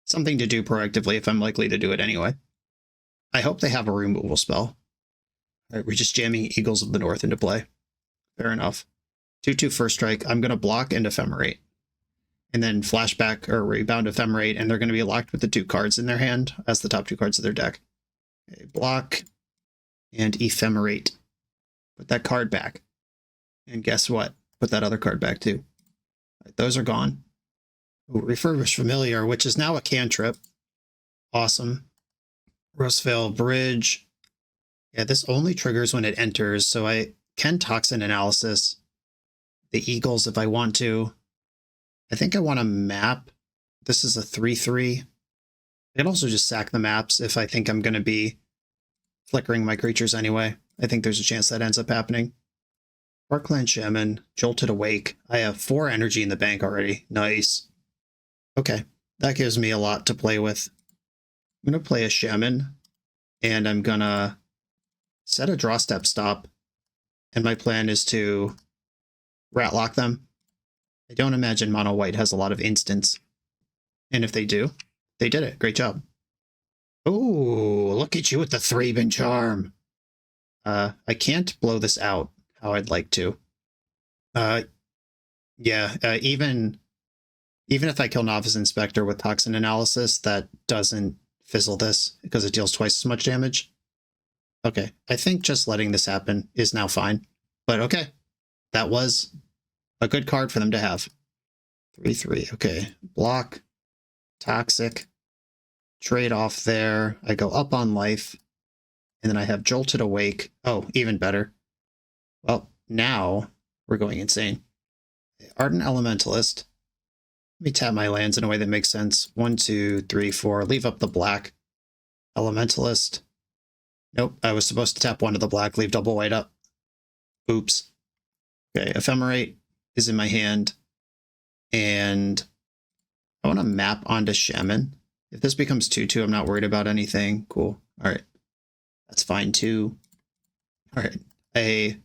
something to do proactively if I'm likely to do it anyway. I hope they have a removal spell. All right, we're just jamming Eagles of the North into play. Fair enough. 2/2 first strike. I'm going to block and Ephemerate. And then flashback or rebound Ephemerate, and they're going to be locked with the 2 cards in their hand as the top 2 cards of their deck. Okay, block and Ephemerate. Put that card back. And guess what? Put that other card back too. All right, those are gone. Ooh, Refurbish Familiar, which is now a cantrip. Awesome. Roseville Bridge. Yeah, this only triggers when it enters, so I can Toxin Analysis the Eagles if I want to. I think I want to map. This is a 3/3. I can also just sack the maps if I think I'm going to be flickering my creatures anyway. I think there's a chance that ends up happening. Parkland Shaman, Jolted Awake. I have 4 energy in the bank already. Nice. Okay, that gives me a lot to play with. I'm going to play a Shaman, and I'm going to set a draw step stop, and my plan is to RatLock them. I don't imagine Mono White has a lot of instants, and if they do, they did it. Great job. Oh, look at you with the Thraben Charm. I can't blow this out how I'd like to. Even if I kill Novice Inspector with Toxin Analysis, that doesn't fizzle this because it deals twice as much damage. Okay, I think just letting this happen is now fine. But okay, that was a good card for them to have. 3/3, okay. Block, Toxic, trade off there. I go up on life, and then I have Jolted Awake. Oh, even better. Well, now we're going insane. Ardent Elementalist. Let me tap my lands in a way that makes sense. 1, 2, 3, 4. Leave up the black. Elementalist. Nope, I was supposed to tap 1 of the black, leave double white up. Oops. Okay, Ephemerate is in my hand. And I want to map onto Shaman. If this becomes 2/2, I'm not worried about anything. Cool. All right. That's fine too. All right. A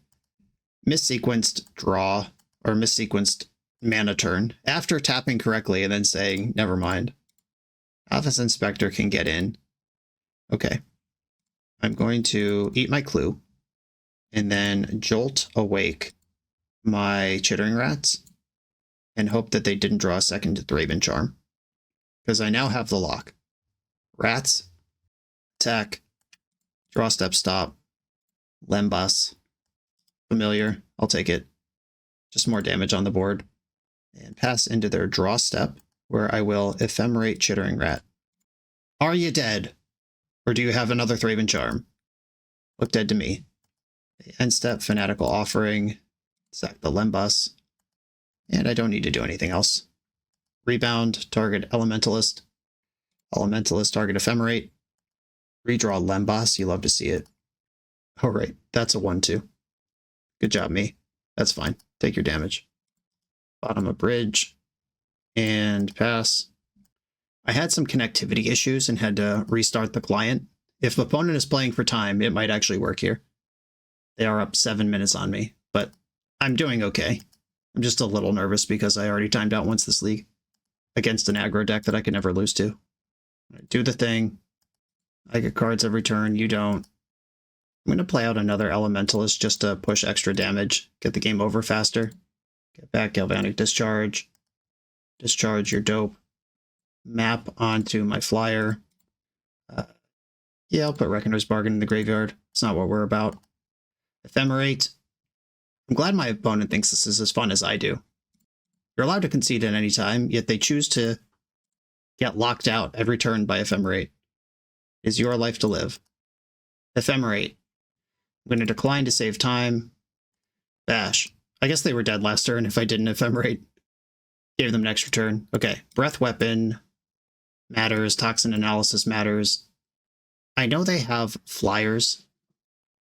missequenced draw or missequenced mana turn after tapping correctly and then saying, never mind. Novice Inspector can get in. Okay. I'm going to eat my clue and then jolt awake my Chittering Rats and hope that they didn't draw a second Thraben Charm. Because I now have the lock. Rats, attack, draw step stop, Lembas, familiar, I'll take it. Just more damage on the board. And pass into their draw step, where I will ephemerate Chittering Rat. Are you dead? Or do you have another Thraben Charm? Look dead to me. End step, Fanatical Offering, sack the Lembas, and I don't need to do anything else. Rebound, target Elementalist. Elementalist, target Ephemerate. Redraw Lembas, you love to see it. Oh, right, that's a 1-2. Good job, me. That's fine. Take your damage. Bottom of bridge. And pass. I had some connectivity issues and had to restart the client. If the opponent is playing for time, it might actually work here. They are up 7 minutes on me, but I'm doing okay. I'm just a little nervous because I already timed out once this league against an aggro deck that I could never lose to. Do the thing. I get cards every turn. You don't. I'm going to play out another Elementalist just to push extra damage, get the game over faster. Get back Galvanic Discharge. Discharge your dope. Map onto my flyer. Yeah, I'll put Reckoner's Bargain in the graveyard. It's not what we're about. Ephemerate. I'm glad my opponent thinks this is as fun as I do. You're allowed to concede at any time, yet they choose to get locked out every turn by Ephemerate. It is your life to live. Ephemerate. I'm going to decline to save time. Bash. I guess they were dead last turn if I didn't Ephemerate. Gave them an extra turn. Okay, Breath Weapon matters. Toxin Analysis matters. I know they have flyers.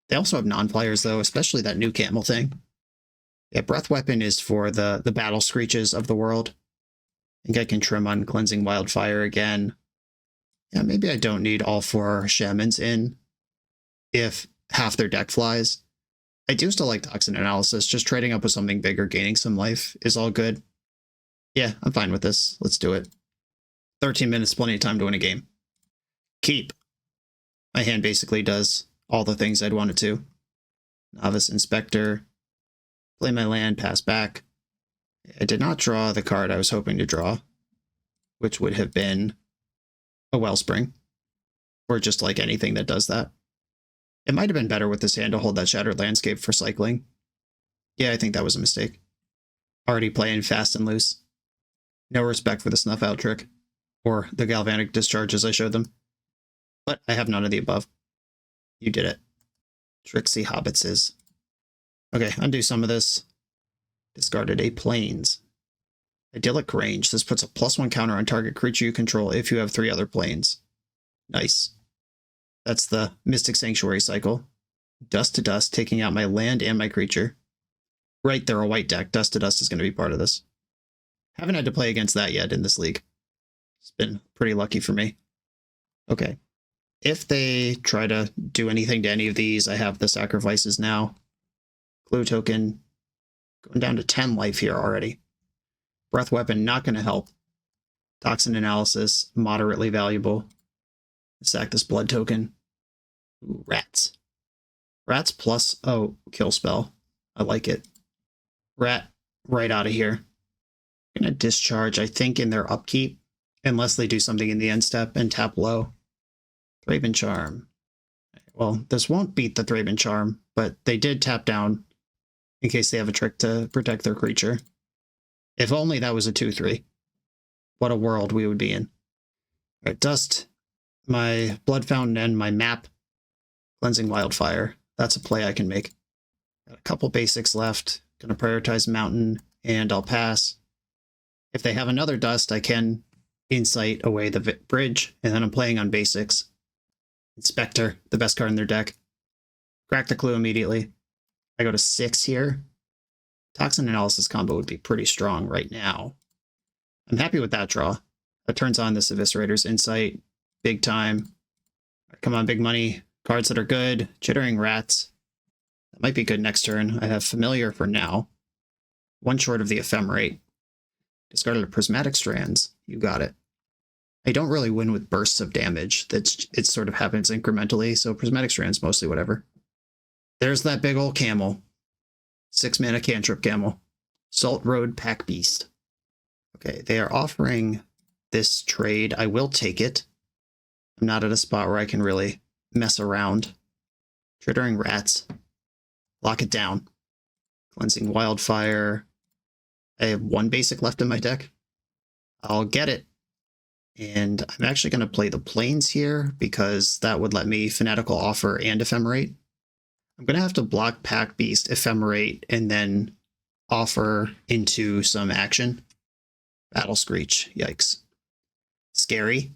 They also have non-flyers, though, especially that new camel thing. Yeah, Breath Weapon is for the battle screeches of the world. I think I can trim on Cleansing Wildfire again. Yeah, maybe I don't need all 4 Shamans in if half their deck flies. I do still like Toxin Analysis. Just trading up with something bigger, gaining some life is all good. Yeah, I'm fine with this. Let's do it. 13 minutes, plenty of time to win a game. Keep. My hand basically does all the things I'd want it to. Novice Inspector. Play my land, pass back. I did not draw the card I was hoping to draw, which would have been a Wellspring, or just like anything that does that. It might have been better with this hand to hold that Shattered Landscape for cycling. Yeah, I think that was a mistake. Already playing fast and loose. No respect for the Snuff Out trick, or the Galvanic Discharges I showed them. But I have none of the above. You did it. Trixie Hobbitses. Okay, undo some of this. Discarded a Plains. Idyllic Range. This puts a +1 counter on target creature you control if you have 3 other planes. Nice. That's the Mystic Sanctuary cycle. Dust to Dust, taking out my land and my creature. Right, they're a white deck. Dust to Dust is going to be part of this. Haven't had to play against that yet in this league. It's been pretty lucky for me. Okay. If they try to do anything to any of these, I have the sacrifices now. Clue token. Going down to 10 life here already. Breath Weapon, not going to help. Toxin Analysis, moderately valuable. Sack this blood token. Ooh, rats. Rats plus, oh, kill spell. I like it. Rat, right out of here. Gonna discharge, I think, in their upkeep, unless they do something in the end step and tap low. Thraben Charm. Well, this won't beat the Thraben Charm, but they did tap down in case they have a trick to protect their creature. If only that was a 2-3. What a world we would be in. All right, Dust, my Blood Fountain, and my map. Cleansing Wildfire. That's a play I can make. Got a couple basics left. Gonna prioritize Mountain, and I'll pass. If they have another Dust, I can Insight away the bridge, and then I'm playing on basics. Inspector, the best card in their deck. Crack the clue immediately. I go to 6 here. Toxin Analysis combo would be pretty strong right now. I'm happy with that draw. That turns on this Eviscerator's Insight. Big time. Come on, big money. Cards that are good. Chittering Rats. That might be good next turn. I have Familiar for now. 1 short of the Ephemerate. Discarded a Prismatic Strands. You got it. I don't really win with bursts of damage. It sort of happens incrementally, so Prismatic Strand's mostly whatever. There's that big old camel. 6 mana cantrip camel. Salt Road Pack Beast. Okay, they are offering this trade. I will take it. I'm not at a spot where I can really mess around. Chittering Rats. Lock it down. Cleansing Wildfire. I have 1 basic left in my deck. I'll get it. And I'm actually going to play the Plains here because that would let me Fanatical Offer and Ephemerate. I'm going to have to block Pack Beast, Ephemerate, and then offer into some action. Battle Screech. Yikes. Scary.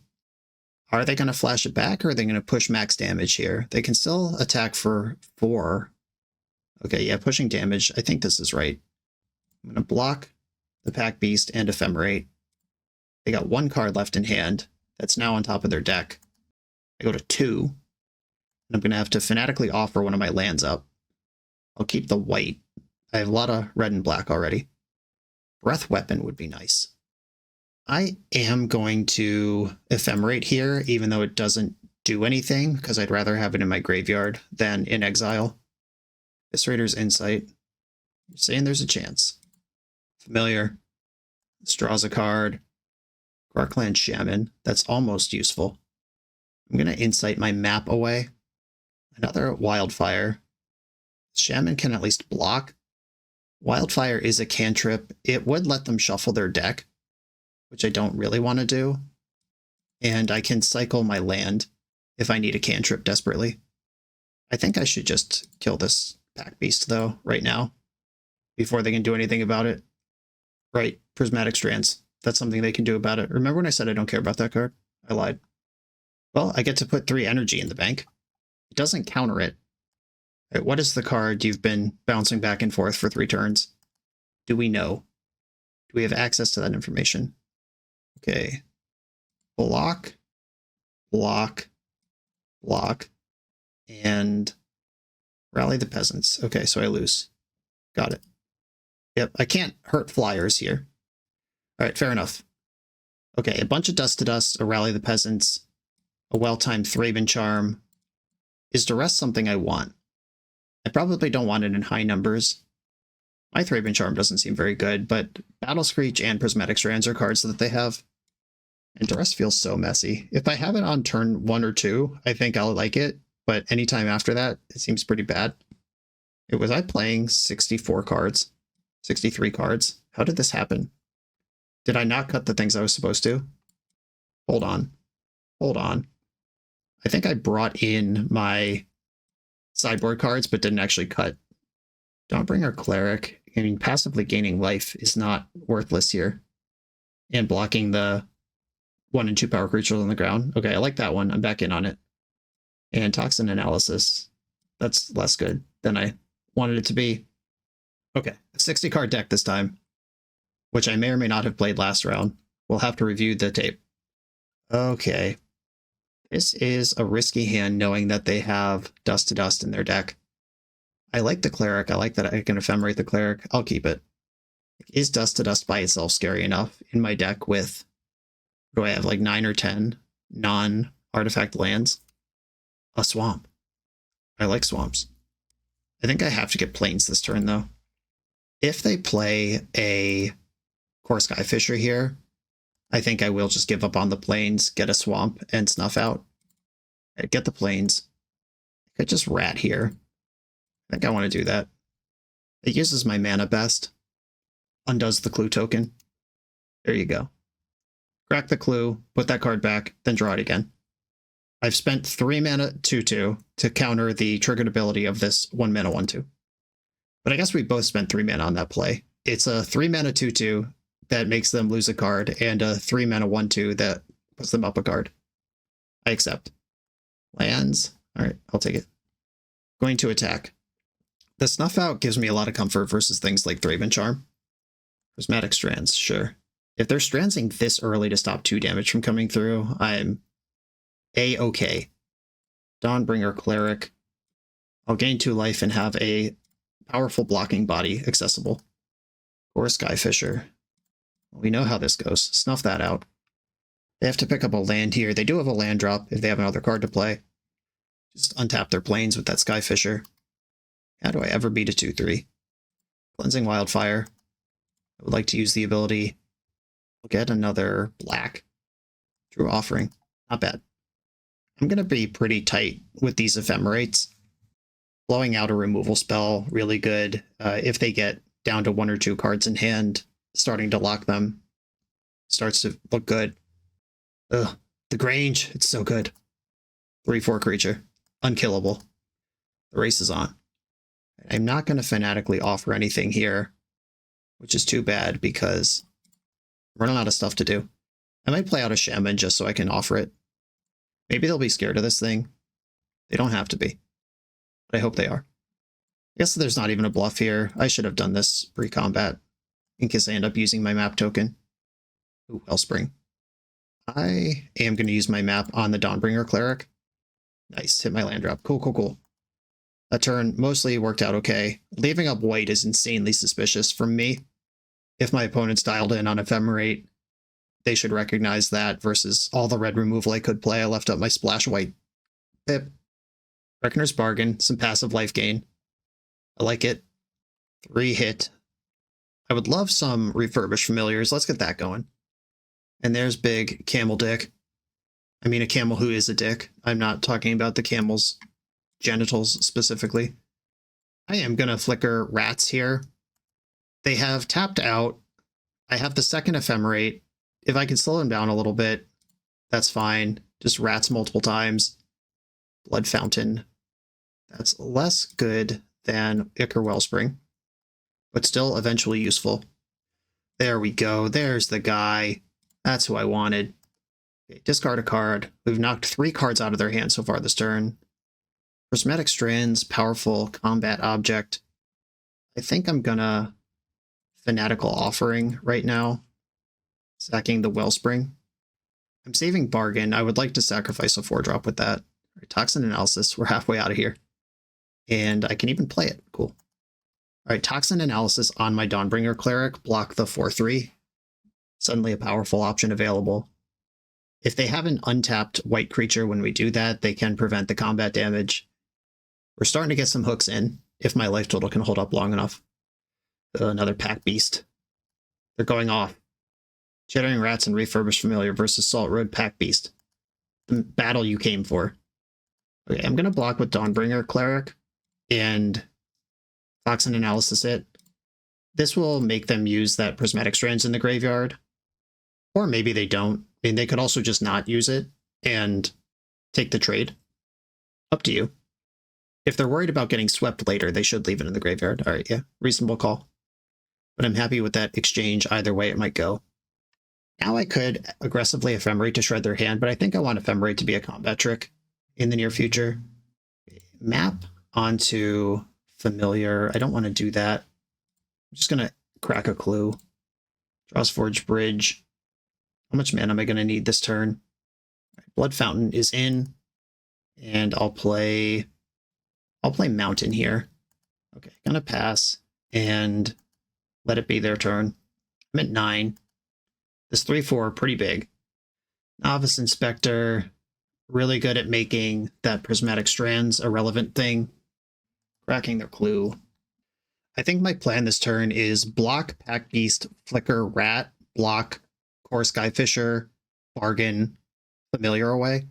Are they going to flash it back or are they going to push max damage here? They can still attack for 4. Okay, yeah, pushing damage. I think this is right. I'm going to block the Pack Beast and Ephemerate. They got 1 card left in hand. That's now on top of their deck. I go to 2. And I'm going to have to Fanatically Offer one of my lands up. I'll keep the white. I have a lot of red and black already. Breath Weapon would be nice. I am going to Ephemerate here, even though it doesn't do anything, because I'd rather have it in my graveyard than in exile. Eviscerator's Insight. You're saying there's a chance. Familiar. This draws a card. Garkland Shaman. That's almost useful. I'm going to Insight my map away. Another Wildfire. Shaman can at least block. Wildfire is a cantrip. It would let them shuffle their deck, which I don't really want to do. And I can cycle my land if I need a cantrip desperately. I think I should just kill this Pack Beast, though, right now, before they can do anything about it. Right, Prismatic Strands. That's something they can do about it. Remember when I said I don't care about that card? I lied. Well, I get to put 3 energy in the bank. It doesn't counter it. Right, what is the card you've been bouncing back and forth for 3 turns? Do we know? Do we have access to that information? Okay. Block, block, block, and rally the peasants. Okay, so I lose. Got it. Yep, I can't hurt flyers here. All right, fair enough. Okay, a bunch of Dust to Dust, a Rally the Peasants, a well-timed Thraben Charm. Is Duress something I want? I probably don't want it in high numbers. My Thraben Charm doesn't seem very good, but Battle Screech and Prismatic Strands are cards that they have. And Duress feels so messy. If I have it on turn 1 or 2, I think I'll like it, but anytime after that, it seems pretty bad. Was I playing 64 cards? 63 cards? How did this happen? Did I not cut the things I was supposed to? Hold on. Hold on. I think I brought in my sideboard cards, but didn't actually cut. Dawnbringer Cleric. I mean, passively gaining life is not worthless here. And blocking the 1 and 2 power creatures on the ground. Okay, I like that one. I'm back in on it. And Toxin Analysis. That's less good than I wanted it to be. Okay, a 60 card deck this time, which I may or may not have played last round. We'll have to review the tape. Okay. This is a risky hand knowing that they have Dust to Dust in their deck. I like the Cleric. I like that I can Ephemerate the Cleric. I'll keep it. Is Dust to Dust by itself scary enough in my deck with, do I have like 9 or 10 non-artifact lands? A swamp. I like swamps. I think I have to get Plains this turn though. If they play a Core Skyfisher here, I think I will just give up on the Plains, get a swamp, and snuff out. Right, get the Plains. I could just rat here. I think I want to do that. It uses my mana best. Undoes the clue token. There you go. Crack the clue, put that card back, then draw it again. I've spent 3 mana 2/2 to counter the triggered ability of this 1 mana 1/2. But I guess we both spent 3 mana on that play. It's a 3 mana 2/2 that makes them lose a card, and a 3 mana 1/2 that puts them up a card. I accept. Lands. Alright, I'll take it. Going to attack. The Snuff Out gives me a lot of comfort versus things like Thraben Charm. Prismatic Strands, sure. If they're strandsing this early to stop 2 damage from coming through, I'm A-okay. Dawnbringer Cleric. I'll gain 2 life and have a powerful blocking body accessible. Or Skyfisher. We know how this goes. Snuff that out. They have to pick up a land here. They do have a land drop if they have another card to play. Just untap their planes with that Skyfisher. How do I ever beat a 2-3? Cleansing Wildfire. I would like to use the ability. We'll get another black. True Offering. Not bad. I'm going to be pretty tight with these Ephemerates. Blowing out a removal spell, really good. If they get down to 1 or 2 cards in hand, starting to lock them. Starts to look good. Ugh, the Grange, it's so good. 3/4 creature. Unkillable. The race is on. I'm not going to fanatically offer anything here, which is too bad because I'm running out of stuff to do. I might play out a Shaman just so I can offer it. Maybe they'll be scared of this thing. They don't have to be, but I hope they are. I guess there's not even a bluff here. I should have done this pre-combat in case I end up using my map token. Ooh, Wellspring. I am going to use my map on the Dawnbringer Cleric. Nice, hit my land drop. Cool, cool, cool. That turn mostly worked out okay. Leaving up white is insanely suspicious from me. If my opponent's dialed in on Ephemerate, they should recognize that versus all the red removal I could play. I left up my splash white pip. Reckoner's Bargain, some passive life gain. I like it. 3 hit. I would love some refurbished familiars. Let's get that going. And there's big Camel Dick. I mean a camel who is a dick. I'm not talking about the camel's genitals specifically. I am going to flicker rats here. They have tapped out. I have the second Ephemerate. If I can slow them down a little bit, that's fine. Just rats multiple times. Blood Fountain. That's less good than Ichor Wellspring, but still eventually useful. There we go. There's the guy. That's who I wanted. Okay, discard a card. We've knocked 3 cards out of their hand so far this turn. Prismatic Strands, powerful combat object. I think I'm gonna Fanatical Offering right now. Sacking the Wellspring. I'm saving Bargain. I would like to sacrifice a 4-drop with that. Right, Toxin Analysis. We're halfway out of here. And I can even play it. Cool. Alright, Toxin Analysis on my Dawnbringer Cleric. Block the 4/3. Suddenly a powerful option available. If they have an untapped white creature when we do that, they can prevent the combat damage. We're starting to get some hooks in, if my life total can hold up long enough. Another Pack Beast. They're going off. Chittering Rats and Refurbished Familiar versus Salt Road Pack Beast. The battle you came for. Okay, I'm going to block with Dawnbringer Cleric and Toxin Analysis it. This will make them use that Prismatic Strands in the graveyard. Or maybe they don't. I mean, they could also just not use it and take the trade. Up to you. If they're worried about getting swept later, they should leave it in the graveyard. All right, yeah, reasonable call. But I'm happy with that exchange either way it might go. Now I could aggressively Ephemerate to shred their hand, but I think I want Ephemerate to be a combat trick in the near future. Map onto Familiar. I don't want to do that. I'm just going to crack a clue. Draws Forge Bridge. How much mana am I going to need this turn? Blood Fountain is in, and I'll play Mountain here. Okay, gonna pass and let it be their turn. I'm at 9. This 3/4 pretty big. Novice Inspector, really good at making that Prismatic Strands a relevant thing. Cracking their clue. I think my plan this turn is block Pack Beast, Flicker Rat, block Core Skyfisher, Bargain, Familiar away.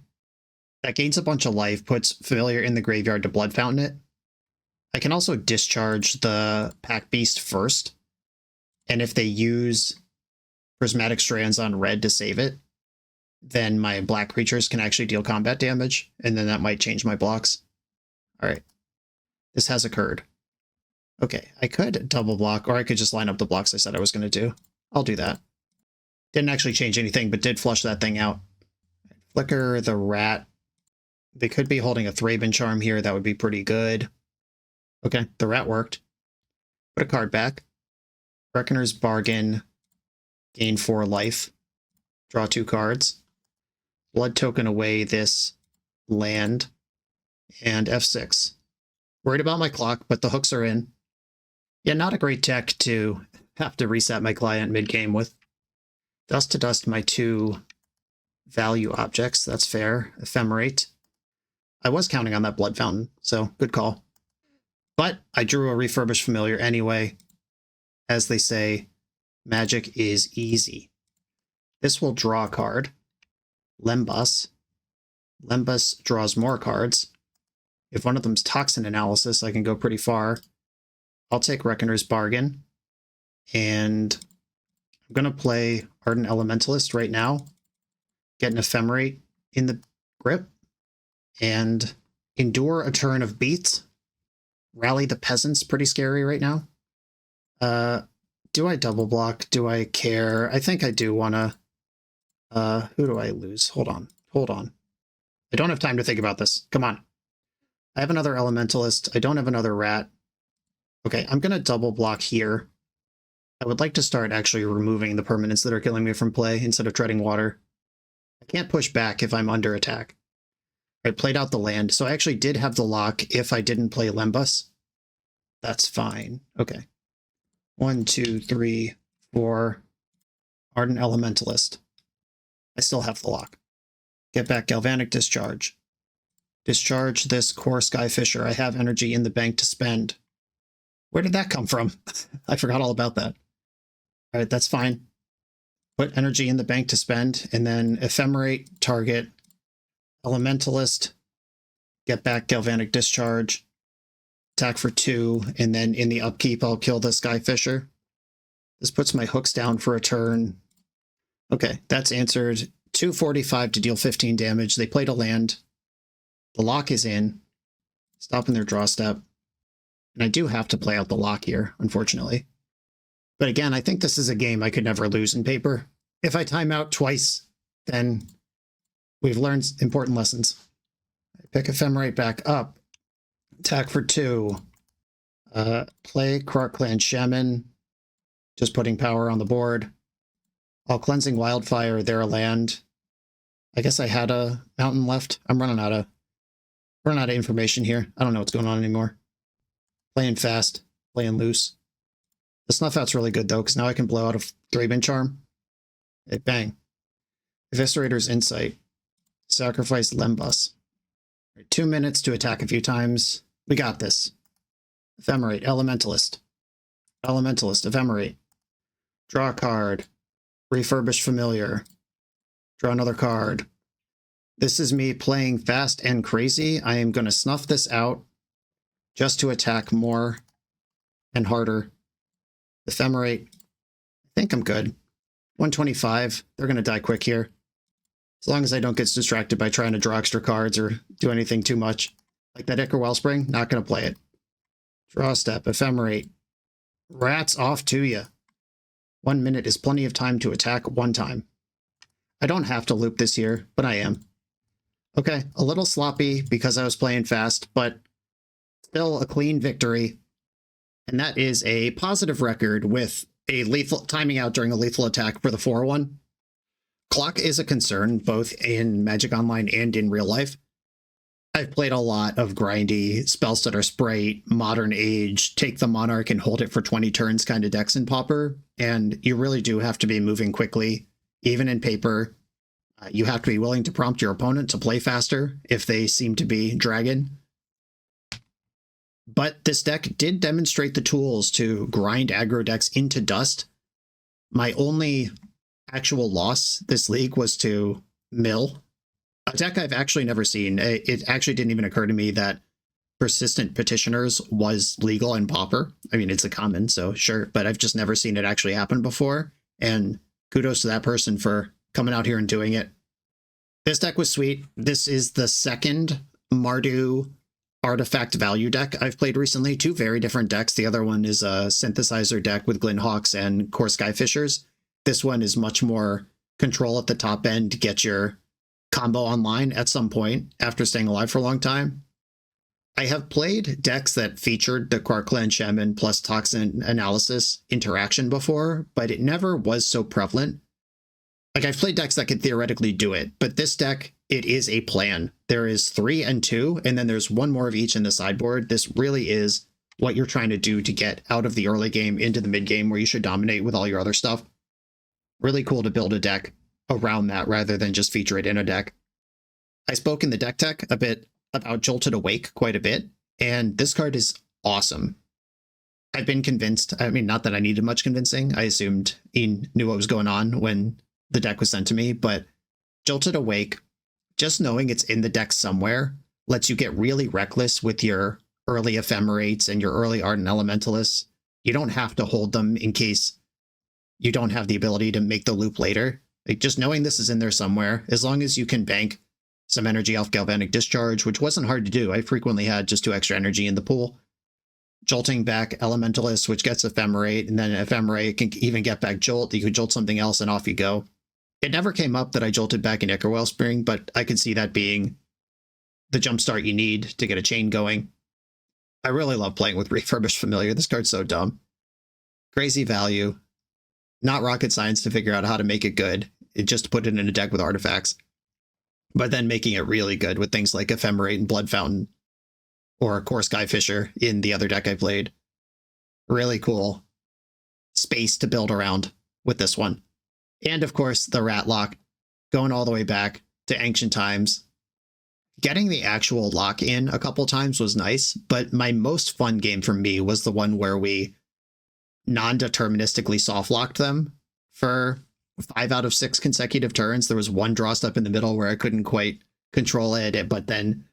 That gains a bunch of life, puts Familiar in the graveyard to Blood Fountain it. I can also discharge the Pack Beast first, and if they use Prismatic Strands on red to save it, then my black creatures can actually deal combat damage, and then that might change my blocks. Alright. This has occurred. Okay, I could double block, or I could just line up the blocks I said I was going to do. I'll do that. Didn't actually change anything, but did flush that thing out. Flicker the Rat. They could be holding a Thraben Charm here. That would be pretty good. Okay, the Rat worked. Put a card back. Reckoner's Bargain. Gain 4 life. Draw 2 cards. Blood Token away this land. And F6. Worried about my clock, but the hooks are in. Yeah, not a great deck to have to reset my client mid-game with. Dust to dust my 2 value objects. That's fair. Ephemerate. I was counting on that blood fountain, so good call. But I drew a refurbished familiar anyway. As they say, magic is easy. This will draw a card. Lembas. Lembas draws more cards. If one of them's toxin analysis, I can go pretty far. I'll take Reckoner's Bargain. And I'm going to play Ardent Elementalist right now. Get an Ephemerate in the grip. And endure a turn of beats. Rally the Peasants, pretty scary right now. Do I double block? Do I care? I think I do want to... who do I lose? Hold on. I don't have time to think about this. Come on. I have another Elementalist. I don't have another Rat. Okay, I'm going to double block here. I would like to start actually removing the permanents that are killing me from play instead of treading water. I can't push back if I'm under attack. I played out the land, so I actually did have the lock if I didn't play Lembas. That's fine. Okay. 1, 2, 3, 4. Ardent Elementalist. I still have the lock. Get back Galvanic Discharge. Discharge this Core Skyfisher. I have energy in the bank to spend. Where did that come from? I forgot all about that. All right, that's fine. Put energy in the bank to spend, and then Ephemerate, target, Elementalist, get back Galvanic Discharge, attack for 2, and then in the upkeep, I'll kill the Skyfisher. This puts my hooks down for a turn. Okay, that's answered. 245 to deal 15 damage. They played a land. The lock is in, stopping their draw step. And I do have to play out the lock here, unfortunately. But again, I think this is a game I could never lose in paper. If I time out twice, then we've learned important lessons. I pick Ephemerate back up. Attack for 2. Play Krark Clan Shaman. Just putting power on the board. I'll Cleansing Wildfire, their land. I guess I had a mountain left. I'm running out of information here. I don't know what's going on anymore. Playing fast, playing loose. The Snuff Out's really good though, because now I can blow out a Thraben Charm. Hey, bang. Eviscerator's Insight. Sacrifice Lembas. 2 minutes to attack a few times. We got this. Ephemerate, Elementalist. Elementalist, Ephemerate. Draw a card. Refurbish Familiar. Draw another card. This is me playing fast and crazy. I am going to snuff this out just to attack more and harder. Ephemerate. I think I'm good. 125. They're going to die quick here. As long as I don't get distracted by trying to draw extra cards or do anything too much. Like that Ichor Wellspring, not going to play it. Draw a step. Ephemerate. Rats off to you. 1 minute is plenty of time to attack one time. I don't have to loop this here, but I am. Okay, a little sloppy because I was playing fast, but still a clean victory. And that is a positive record with a lethal timing out during a lethal attack for the 4-1. Clock is a concern both in Magic Online and in real life. I've played a lot of grindy, Spellstutter Sprite, Modern Age, take the Monarch and hold it for 20 turns kind of decks in Pauper, and you really do have to be moving quickly, even in paper. You have to be willing to prompt your opponent to play faster if they seem to be dragon. But this deck did demonstrate the tools to grind aggro decks into dust. My only actual loss this league was to Mill, a deck I've actually never seen. It actually didn't even occur to me that Persistent Petitioners was legal in Pauper. I mean, it's a common, so sure, but I've just never seen it actually happen before. And kudos to that person for coming out here and doing it. This deck was sweet. This is the second Mardu artifact value deck I've played recently. 2 very different decks. The other one is a synthesizer deck with Glynhawks and Core Skyfishers. This one is much more control at the top end to get your combo online at some point after staying alive for a long time. I have played decks that featured the Krark Clan Shaman plus Toxin Analysis interaction before, but it never was so prevalent. Like, I've played decks that could theoretically do it, but this deck, it is a plan. There is 3 and 2, and then there's 1 more of each in the sideboard. This really is what you're trying to do to get out of the early game into the mid game where you should dominate with all your other stuff. Really cool to build a deck. around that rather than just feature it in a deck. I spoke in the deck tech a bit about Jolted Awake quite a bit, and this card is awesome. I've been convinced. I mean, not that I needed much convincing. I assumed Ian knew what was going on when the deck was sent to me, but Jolted Awake, just knowing it's in the deck somewhere, lets you get really reckless with your early Ephemerates and your early Ardent Elementalists. You don't have to hold them in case you don't have the ability to make the loop later. Like, just knowing this is in there somewhere, as long as you can bank some energy off Galvanic Discharge, which wasn't hard to do. I frequently had just 2 extra energy in the pool. Jolting back Elementalist, which gets Ephemerate, and then Ephemerate can even get back Jolt. You could Jolt something else and off you go. It never came up that I jolted back in Ichor Wellspring, but I could see that being the jumpstart you need to get a chain going. I really love playing with Refurbished Familiar. This card's so dumb. Crazy value. Not rocket science to figure out how to make it good. It just put it in a deck with artifacts. But then making it really good with things like Ephemerate and Blood Fountain, or Core Skyfisher in the other deck I played. Really cool space to build around with this one. And of course, the RatLock, going all the way back to ancient times. Getting the actual lock in a couple times was nice, but my most fun game for me was the one where we non-deterministically soft locked them for 5 out of 6 consecutive turns. There was one draw step in the middle where I couldn't quite control it, but then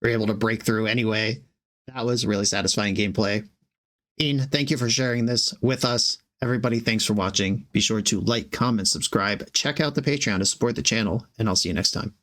we were able to break through anyway. That was really satisfying gameplay. Ian, thank you for sharing this with us. Everybody, thanks for watching. Be sure to like, comment, subscribe, check out the Patreon to support the channel, and I'll see you next time.